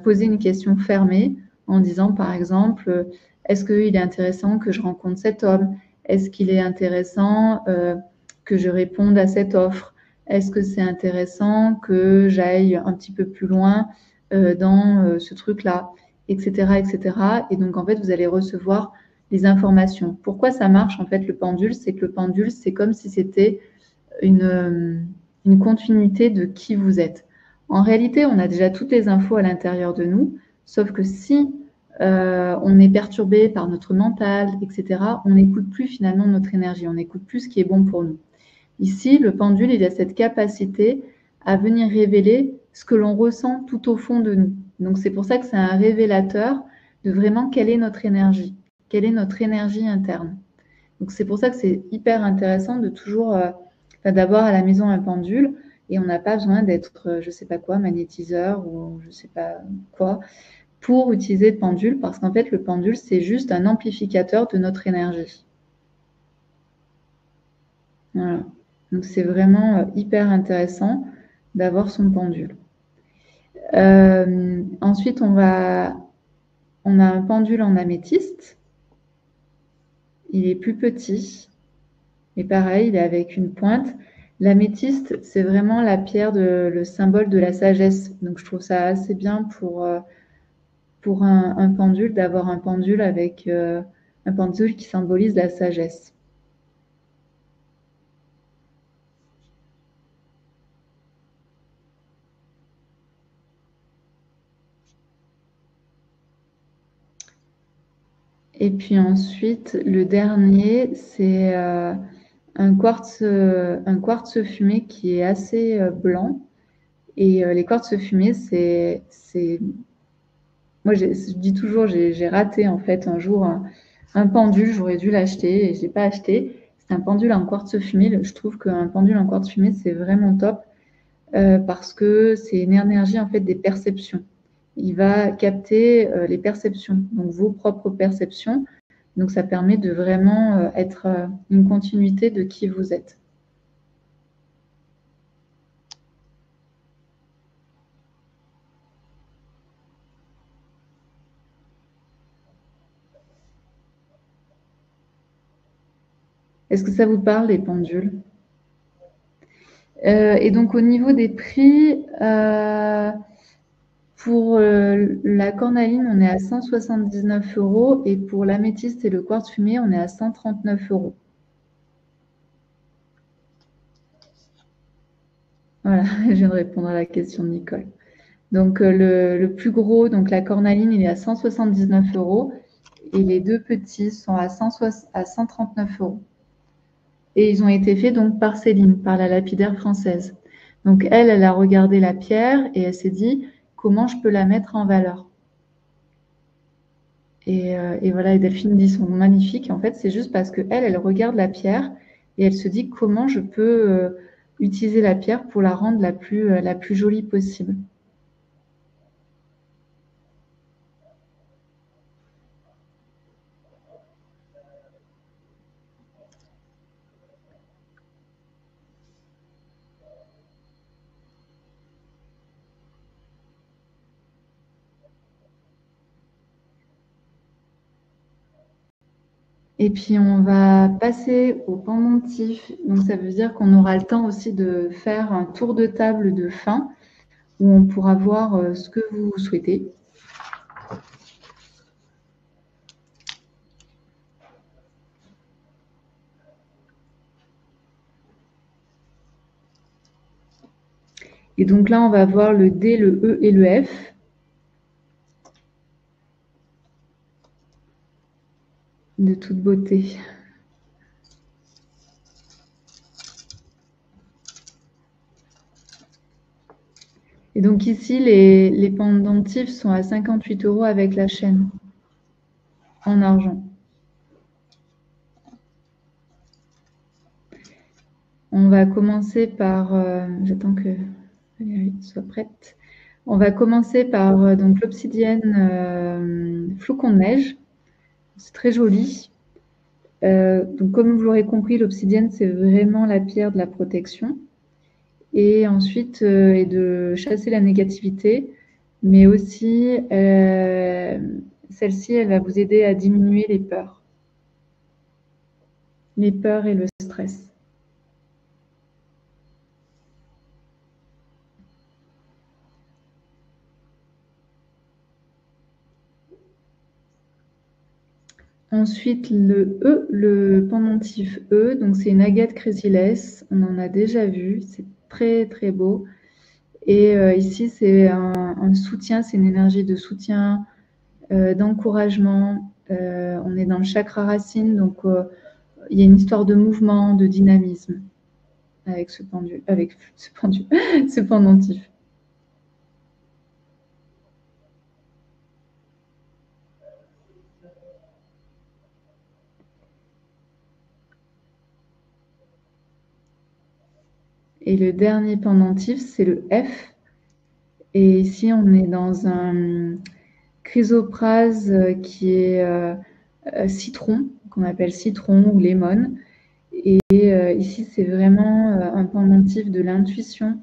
poser une question fermée en disant, par exemple, est-ce qu'il est intéressant que je rencontre cet homme? Est-ce qu'il est intéressant que je réponde à cette offre? Est-ce que c'est intéressant que j'aille un petit peu plus loin dans ce truc-là, etc., etc. Et donc, en fait, vous allez recevoir les informations. Pourquoi ça marche en fait le pendule? C'est que le pendule, c'est comme si c'était une continuité de qui vous êtes. En réalité, on a déjà toutes les infos à l'intérieur de nous, sauf que si on est perturbé par notre mental, etc., on n'écoute plus finalement notre énergie, on n'écoute plus ce qui est bon pour nous. Ici, le pendule, il a cette capacité à venir révéler ce que l'on ressent tout au fond de nous. Donc c'est pour ça que c'est un révélateur de vraiment quelle est notre énergie interne. Donc c'est pour ça que c'est hyper intéressant de toujours d'avoir à la maison un pendule et on n'a pas besoin d'être, je sais pas quoi, magnétiseur ou je sais pas quoi pour utiliser le pendule parce qu'en fait le pendule c'est juste un amplificateur de notre énergie. Voilà. Donc c'est vraiment hyper intéressant d'avoir son pendule. Ensuite on a un pendule en améthyste. Il est plus petit. Et pareil, il est avec une pointe. L'améthyste, c'est vraiment la pierre, le symbole de la sagesse. Donc, je trouve ça assez bien pour un pendule, d'avoir un pendule avec un pendule qui symbolise la sagesse. Et puis ensuite, le dernier, c'est un quartz fumé qui est assez blanc. Et les quartz fumés, moi, je dis toujours, j'ai raté en fait un jour un pendule, j'aurais dû l'acheter et je l'ai pas acheté. C'est un pendule en quartz fumé. Je trouve qu'un pendule en quartz fumé, c'est vraiment top parce que c'est une énergie en fait des perceptions. Il va capter les perceptions, donc vos propres perceptions. Donc ça permet de vraiment être une continuité de qui vous êtes. Est-ce que ça vous parle, les pendules? Et donc au niveau des prix, pour la cornaline, on est à 179 € et pour l'améthyste et le quartz fumé, on est à 139 €. Voilà, je viens de répondre à la question de Nicole. Donc le plus gros, donc la cornaline, il est à 179 € et les deux petits sont à 139 €. Et ils ont été faits donc par Céline, par la lapidaire française. Donc elle a regardé la pierre et elle s'est dit comment je peux la mettre en valeur. Et voilà, et Delphine dit sont magnifiques. En fait, c'est juste parce que elle regarde la pierre et elle se dit comment je peux utiliser la pierre pour la rendre la plus jolie possible. Et puis, on va passer au pendentif. Donc, ça veut dire qu'on aura le temps aussi de faire un tour de table de fin où on pourra voir ce que vous souhaitez. Et donc là, on va voir le D, le E et le F. De toute beauté. Et donc ici, les pendentifs sont à 58 € avec la chaîne en argent. On va commencer par, j'attends que Valérie soit prête. On va commencer par donc l'obsidienne flocon de neige. C'est très joli. Donc comme vous l'aurez compris, l'obsidienne, c'est vraiment la pierre de la protection. Et ensuite, et de chasser la négativité. Mais aussi, celle-ci, elle va vous aider à diminuer les peurs. Les peurs et le stress. Ensuite, le E, le pendentif E, donc c'est une agate chrysilès. On en a déjà vu, c'est très très beau. Et ici, c'est un soutien, c'est une énergie de soutien, d'encouragement. On est dans le chakra racine, donc il y a une histoire de mouvement, de dynamisme avec ce pendule, ce pendentif. Et le dernier pendentif, c'est le F. Et ici, on est dans un chrysoprase qui est citron, qu'on appelle citron ou lemon. Et ici, c'est vraiment un pendentif de l'intuition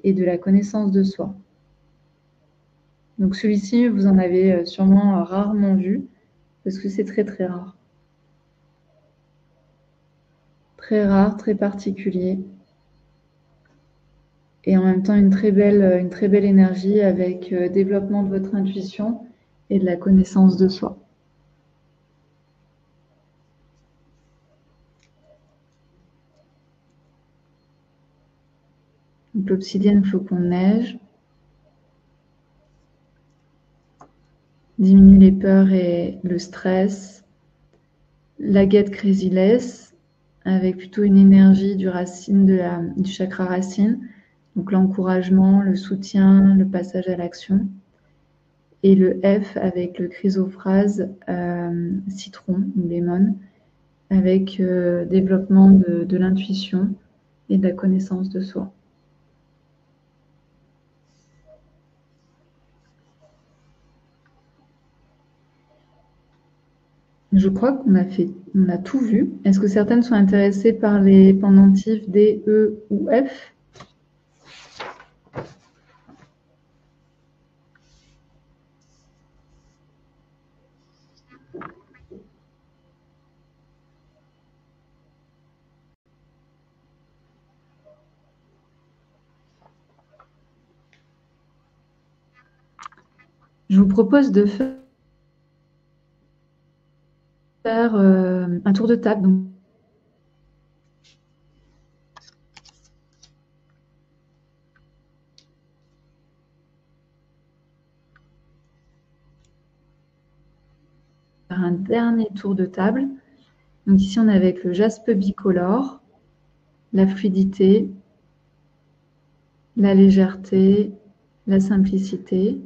et de la connaissance de soi. Donc celui-ci, vous en avez sûrement rarement vu, parce que c'est très très rare. Très rare, très particulier. Et en même temps, une très belle énergie avec développement de votre intuition et de la connaissance de soi. Donc l'obsidienne flocon de neige diminue les peurs et le stress. L'agate chrysilès avec plutôt une énergie du chakra racine, donc l'encouragement, le soutien, le passage à l'action. Et le F avec le chrysophrase citron ou lemon avec développement de l'intuition et de la connaissance de soi. Je crois qu'on a tout vu. Est-ce que certaines sont intéressées par les pendentifs D, E ou F? Je vous propose de faire un tour de table. Donc, faire un dernier tour de table. Donc ici, on est avec le jaspe bicolore, la fluidité, la légèreté, la simplicité.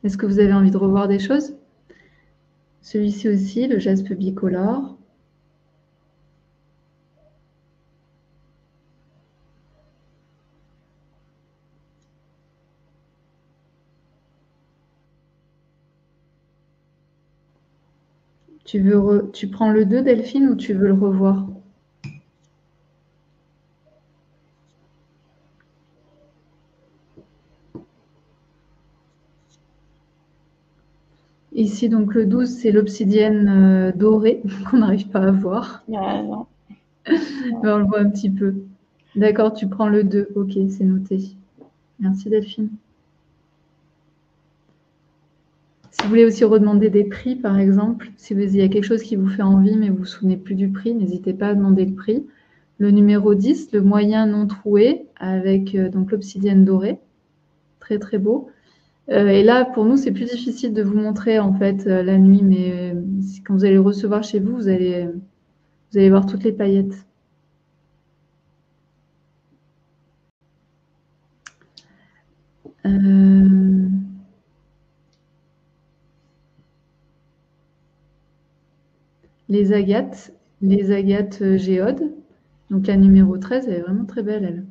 Est-ce que vous avez envie de revoir des choses? Celui-ci aussi, le jaspe bicolore. Tu prends le 2, Delphine, ou tu veux le revoir? Ici, donc le 12, c'est l'obsidienne dorée qu'on n'arrive pas à voir. Non. Mais on le voit un petit peu. D'accord, tu prends le 2. Ok, c'est noté. Merci Delphine. Si vous voulez aussi redemander des prix, par exemple, si il y a quelque chose qui vous fait envie mais vous ne vous souvenez plus du prix, n'hésitez pas à demander le prix. Le numéro 10, le moyen non troué, avec donc l'obsidienne dorée. Très très beau. Et là, pour nous, c'est plus difficile de vous montrer en fait la nuit, mais quand vous allez le recevoir chez vous, vous allez voir toutes les paillettes. Les agates géodes. Donc la numéro 13, elle est vraiment très belle, elle.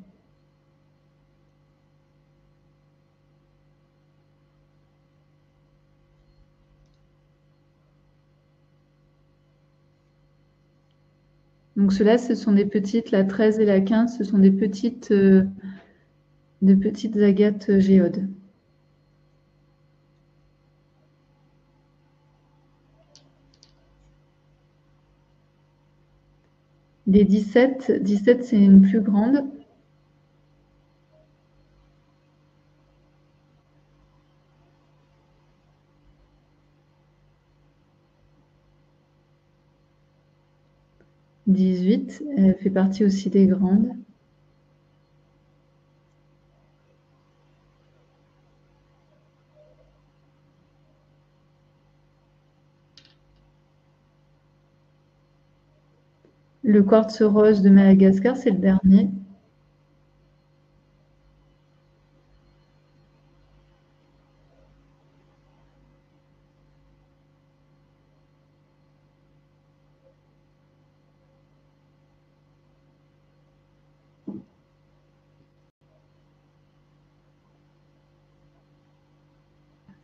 Donc ceux-là, ce sont des petites, la 13 et la 15, ce sont des petites agates géodes. Les 17, c'est une plus grande. 18, elle fait partie aussi des grandes. Le quartz rose de Madagascar, c'est le dernier.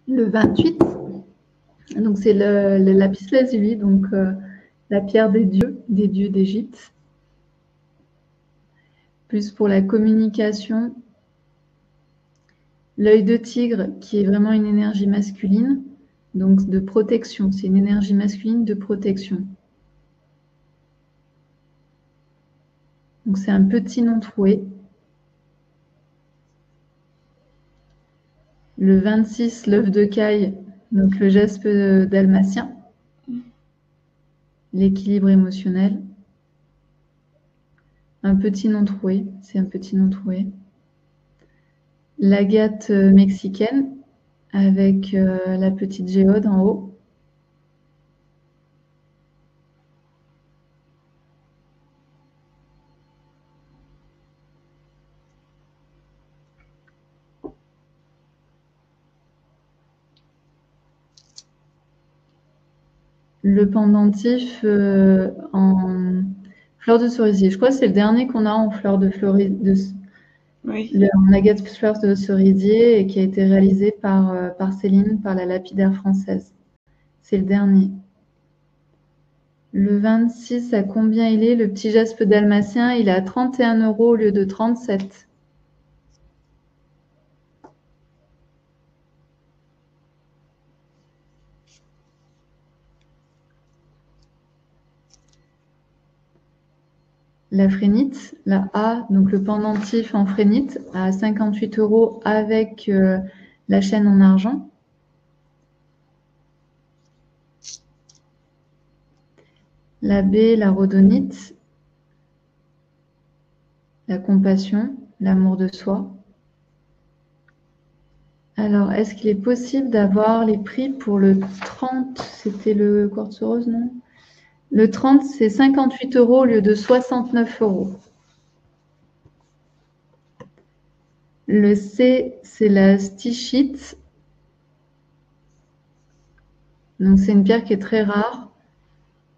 Le 28, donc c'est le lapis lazuli, donc la pierre des dieux d'Égypte. Plus pour la communication. L'œil de tigre, qui est vraiment une énergie masculine, donc de protection. C'est une énergie masculine de protection. Donc c'est un petit nom troué. Le 26, l'œuf de caille, donc le jaspe dalmatien. L'équilibre émotionnel. Un petit nom troué, c'est un petit nom troué. L'agate mexicaine, avec la petite géode en haut. Le pendentif en fleur de cerisier. Je crois que c'est le dernier qu'on a en fleur de Oui. en agate fleur de cerisier et qui a été réalisé par Céline, par la lapidaire française. C'est le dernier. Le 26, à combien il est? Le petit jaspe dalmatien, il est à 31 € au lieu de 37. La phrénite, la A, donc le pendentif en phrénite, à 58 € avec la chaîne en argent. La B, la rhodonite, la compassion, l'amour de soi. Alors, est-ce qu'il est possible d'avoir les prix pour le 30? C'était le quartz rose, non? Le 30, c'est 58 € au lieu de 69 €. Le C, c'est la stichite. Donc, c'est une pierre qui est très rare.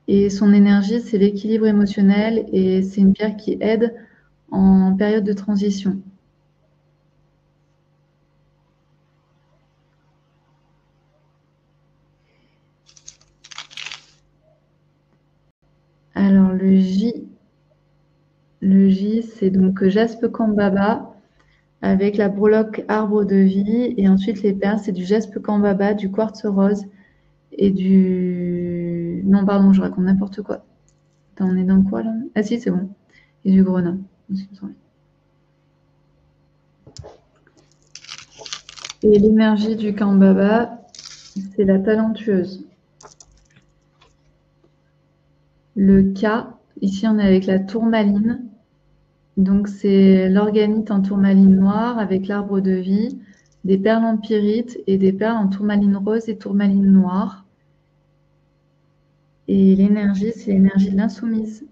Et son énergie, c'est l'équilibre émotionnel. Et c'est une pierre qui aide en période de transition. Alors, le J, c'est donc jaspe kambaba avec la breloque arbre de vie. Et ensuite, les perles, c'est du jaspe kambaba, du quartz rose et du... Non, pardon, je raconte n'importe quoi. Attends, on est dans quoi, là? Ah si, c'est bon. Et du grenat. Et l'énergie du kambaba, c'est la talentueuse. Le K, ici, on est avec la tourmaline. Donc, c'est l'organite en tourmaline noire avec l'arbre de vie, des perles en pyrite et des perles en tourmaline rose et tourmaline noire. Et l'énergie, c'est l'énergie de l'insoumise.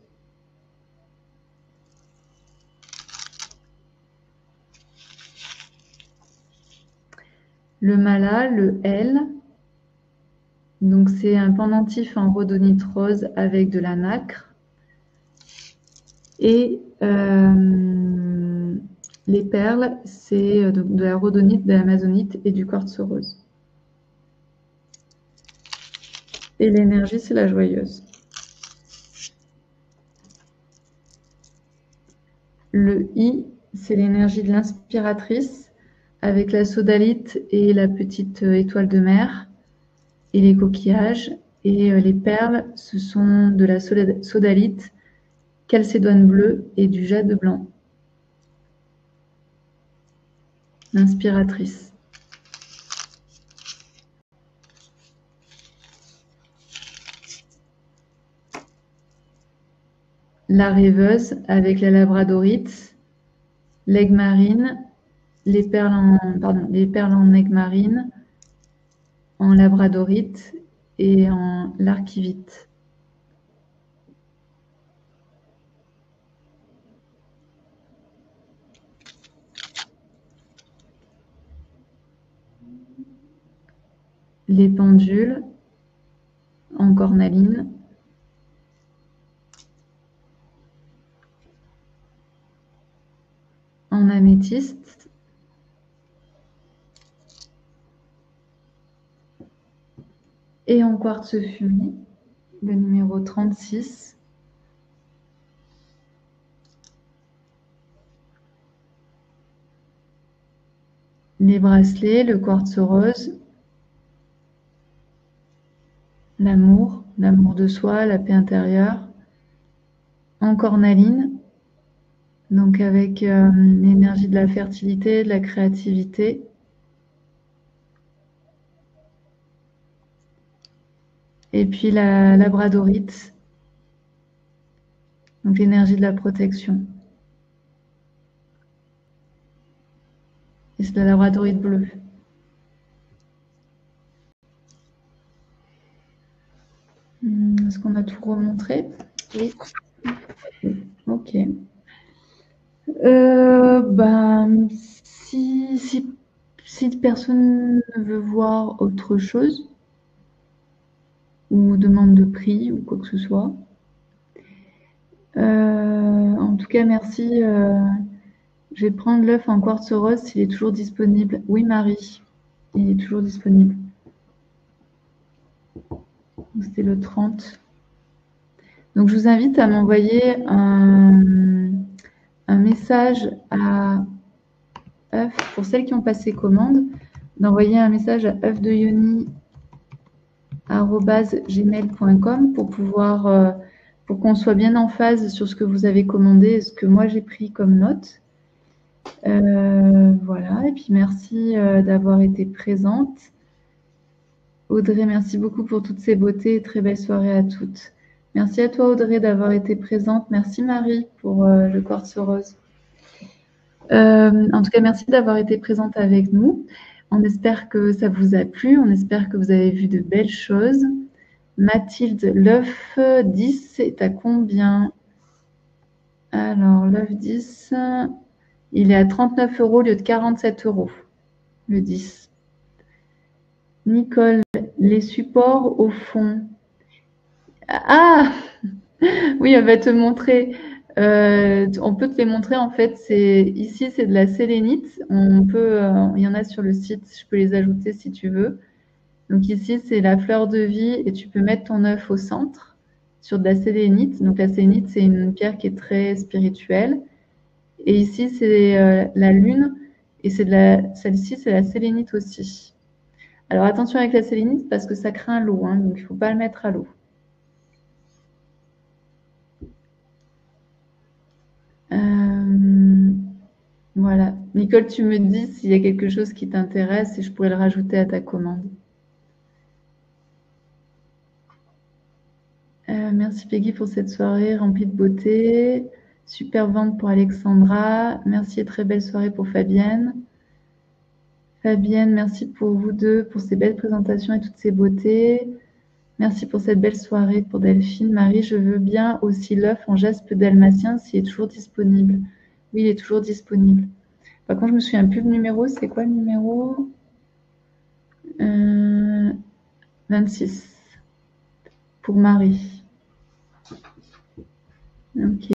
Le mala, le L, donc c'est un pendentif en rhodonite rose avec de la nacre. Et les perles, c'est de la rhodonite, de l'amazonite et du quartz rose. Et l'énergie, c'est la joyeuse. Le I, c'est l'énergie de l'inspiratrice avec la sodalite et la petite étoile de mer et les coquillages. Et les perles, ce sont de la sodalite, calcédoine bleue et du jade blanc. L'inspiratrice. la rêveuse avec la labradorite, l'aigle marine, les perles en aigle marine, en labradorite et en l'archivite. Les pendules en cornaline, en améthyste, et en quartz fumé, le numéro 36. Les bracelets, le quartz rose, l'amour de soi, la paix intérieure, en cornaline, donc avec l'énergie de la fertilité, de la créativité. Et puis la labradorite, donc l'énergie de la protection. Et c'est la labradorite bleue. Est-ce qu'on a tout remontré? Oui. Ok. Si personne ne veut voir autre chose, ou demande de prix, ou quoi que ce soit, en tout cas, merci. Je vais prendre l'œuf en quartz rose s'il est toujours disponible. Oui, Marie, il est toujours disponible. C'était le 30. Donc, je vous invite à m'envoyer un message à œuf, pour celles qui ont passé commande, d'envoyer un message à œufdeyoni@gmail.com pour pouvoir, pour qu'on soit bien en phase sur ce que vous avez commandé et ce que moi j'ai pris comme note. Voilà, et puis merci d'avoir été présente. Audrey, merci beaucoup pour toutes ces beautés et très belle soirée à toutes. Merci à toi Audrey d'avoir été présente. Merci Marie pour le quartz rose. En tout cas, merci d'avoir été présente avec nous. On espère que ça vous a plu. On espère que vous avez vu de belles choses. Mathilde, l'œuf 10 est à combien? Alors, l'œuf 10, il est à 39 € au lieu de 47 €, le 10. Nicole, les supports au fond. Ah oui, elle va te montrer. On peut te les montrer en fait. Ici, c'est de la sélénite. Il y en a sur le site. Je peux les ajouter si tu veux. Donc ici, c'est la fleur de vie et tu peux mettre ton œuf au centre sur de la sélénite. Donc la sélénite, c'est une pierre qui est très spirituelle. Et ici, c'est la lune et celle-ci, c'est la sélénite aussi. Alors attention avec la sélénite parce que ça craint l'eau, hein, donc il ne faut pas le mettre à l'eau. Voilà. Nicole, tu me dis s'il y a quelque chose qui t'intéresse et je pourrais le rajouter à ta commande. Merci Peggy pour cette soirée remplie de beauté. Super vente pour Alexandra. Merci et très belle soirée pour Fabienne. Fabienne, merci pour vous deux, pour ces belles présentations et toutes ces beautés. Merci pour cette belle soirée pour Delphine. Marie, je veux bien aussi l'œuf en jaspe dalmatien s'il est toujours disponible. Oui, il est toujours disponible. Par contre, je me souviens plus le numéro. C'est quoi le numéro 26 pour Marie. Ok.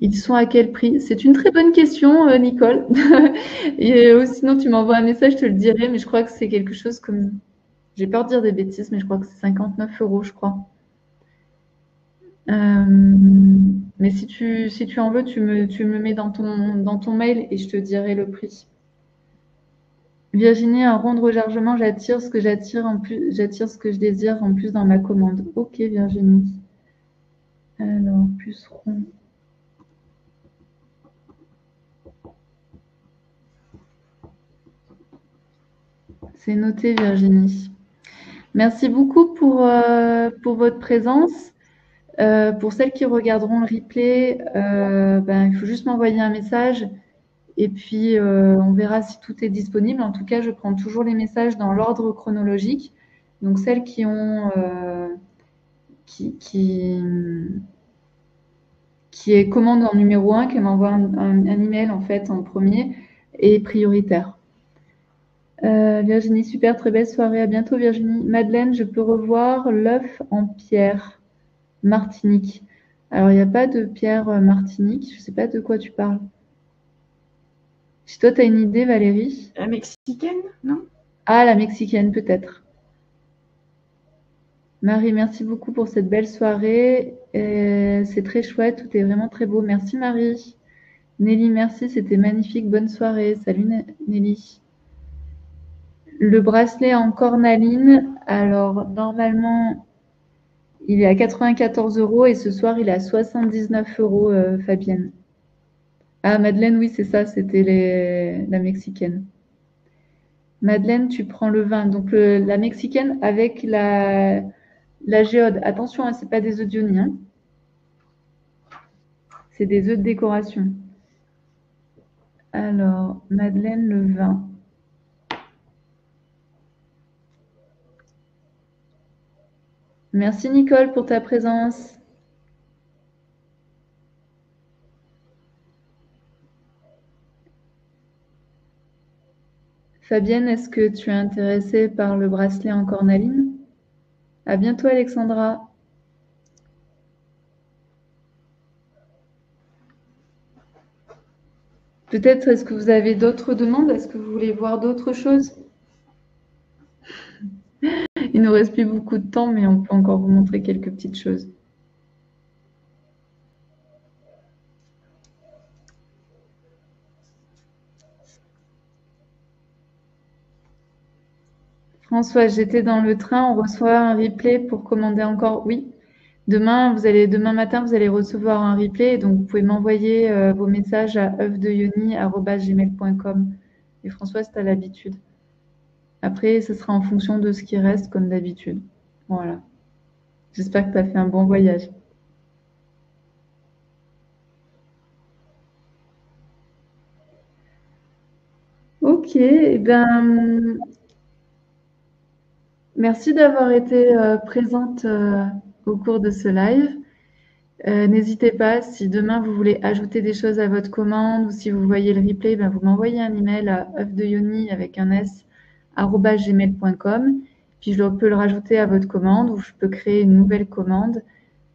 Ils sont à quel prix? C'est une très bonne question, Nicole. Et sinon, tu m'envoies un message, je te le dirai, mais je crois que c'est quelque chose comme... J'ai peur de dire des bêtises, mais je crois que c'est 59 €, je crois. Mais si tu en veux, tu me mets dans ton mail et je te dirai le prix. Virginie, un rond de rechargement, j'attire ce que je désire en plus dans ma commande. Ok, Virginie. Alors, plus rond. C'est noté, Virginie. Merci beaucoup pour votre présence. Pour celles qui regarderont le replay, il faut juste m'envoyer un message et puis on verra si tout est disponible. En tout cas, je prends toujours les messages dans l'ordre chronologique. Donc celles qui ont qui est commande en numéro 1, qui m'envoie un email en fait en premier, est prioritaire. Virginie, super, très belle soirée. À bientôt, Virginie. Madeleine, je peux revoir l'œuf en pierre Martinique. Alors, il n'y a pas de pierre Martinique. Je ne sais pas de quoi tu parles. Si toi, tu as une idée, Valérie? La mexicaine, non? Ah, la mexicaine, peut-être. Marie, merci beaucoup pour cette belle soirée. C'est très chouette, tout est vraiment très beau. Merci, Marie. Nelly, merci, c'était magnifique. Bonne soirée. Salut, Nelly. Le bracelet en cornaline, alors normalement, il est à 94 € et ce soir, il est à 79 €, Fabienne. Ah, Madeleine, oui, c'est ça, c'était la mexicaine. Madeleine, tu prends le vin. Donc, la mexicaine avec la géode. Attention, hein, ce n'est pas des œufs d'Ionie, hein. C'est des œufs de décoration. Alors, Madeleine, le vin. Merci Nicole pour ta présence. Fabienne, est-ce que tu es intéressée par le bracelet en cornaline? À bientôt Alexandra. Peut-être, est-ce que vous avez d'autres demandes? Est-ce que vous voulez voir d'autres choses? Il ne nous reste plus beaucoup de temps, mais on peut encore vous montrer quelques petites choses. François, j'étais dans le train, on reçoit un replay pour commander encore. Oui, demain matin, vous allez recevoir un replay, donc vous pouvez m'envoyer vos messages à oeufdeyoni@gmail.com. Et François, c'est à l'habitude. Après, ce sera en fonction de ce qui reste, comme d'habitude. Voilà. J'espère que tu as fait un bon voyage. Ok, eh ben, merci d'avoir été présente au cours de ce live. N'hésitez pas, si demain vous voulez ajouter des choses à votre commande ou si vous voyez le replay, ben, vous m'envoyez un email à oeufdeyoni avec un s @gmail.com. Puis je peux le rajouter à votre commande ou je peux créer une nouvelle commande.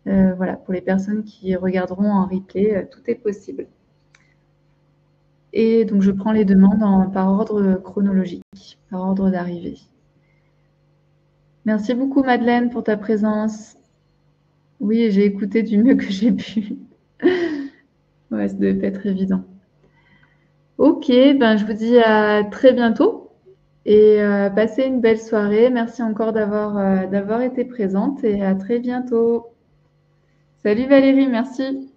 Voilà, pour les personnes qui regarderont en replay, tout est possible. Et donc je prends les demandes par ordre chronologique, par ordre d'arrivée. Merci beaucoup Madeleine pour ta présence. Oui, j'ai écouté du mieux que j'ai pu. Ouais, ça devait pas être évident. Ok, ben je vous dis à très bientôt et passez une belle soirée. Merci encore d'avoir été présente et à très bientôt. Salut Valérie, merci.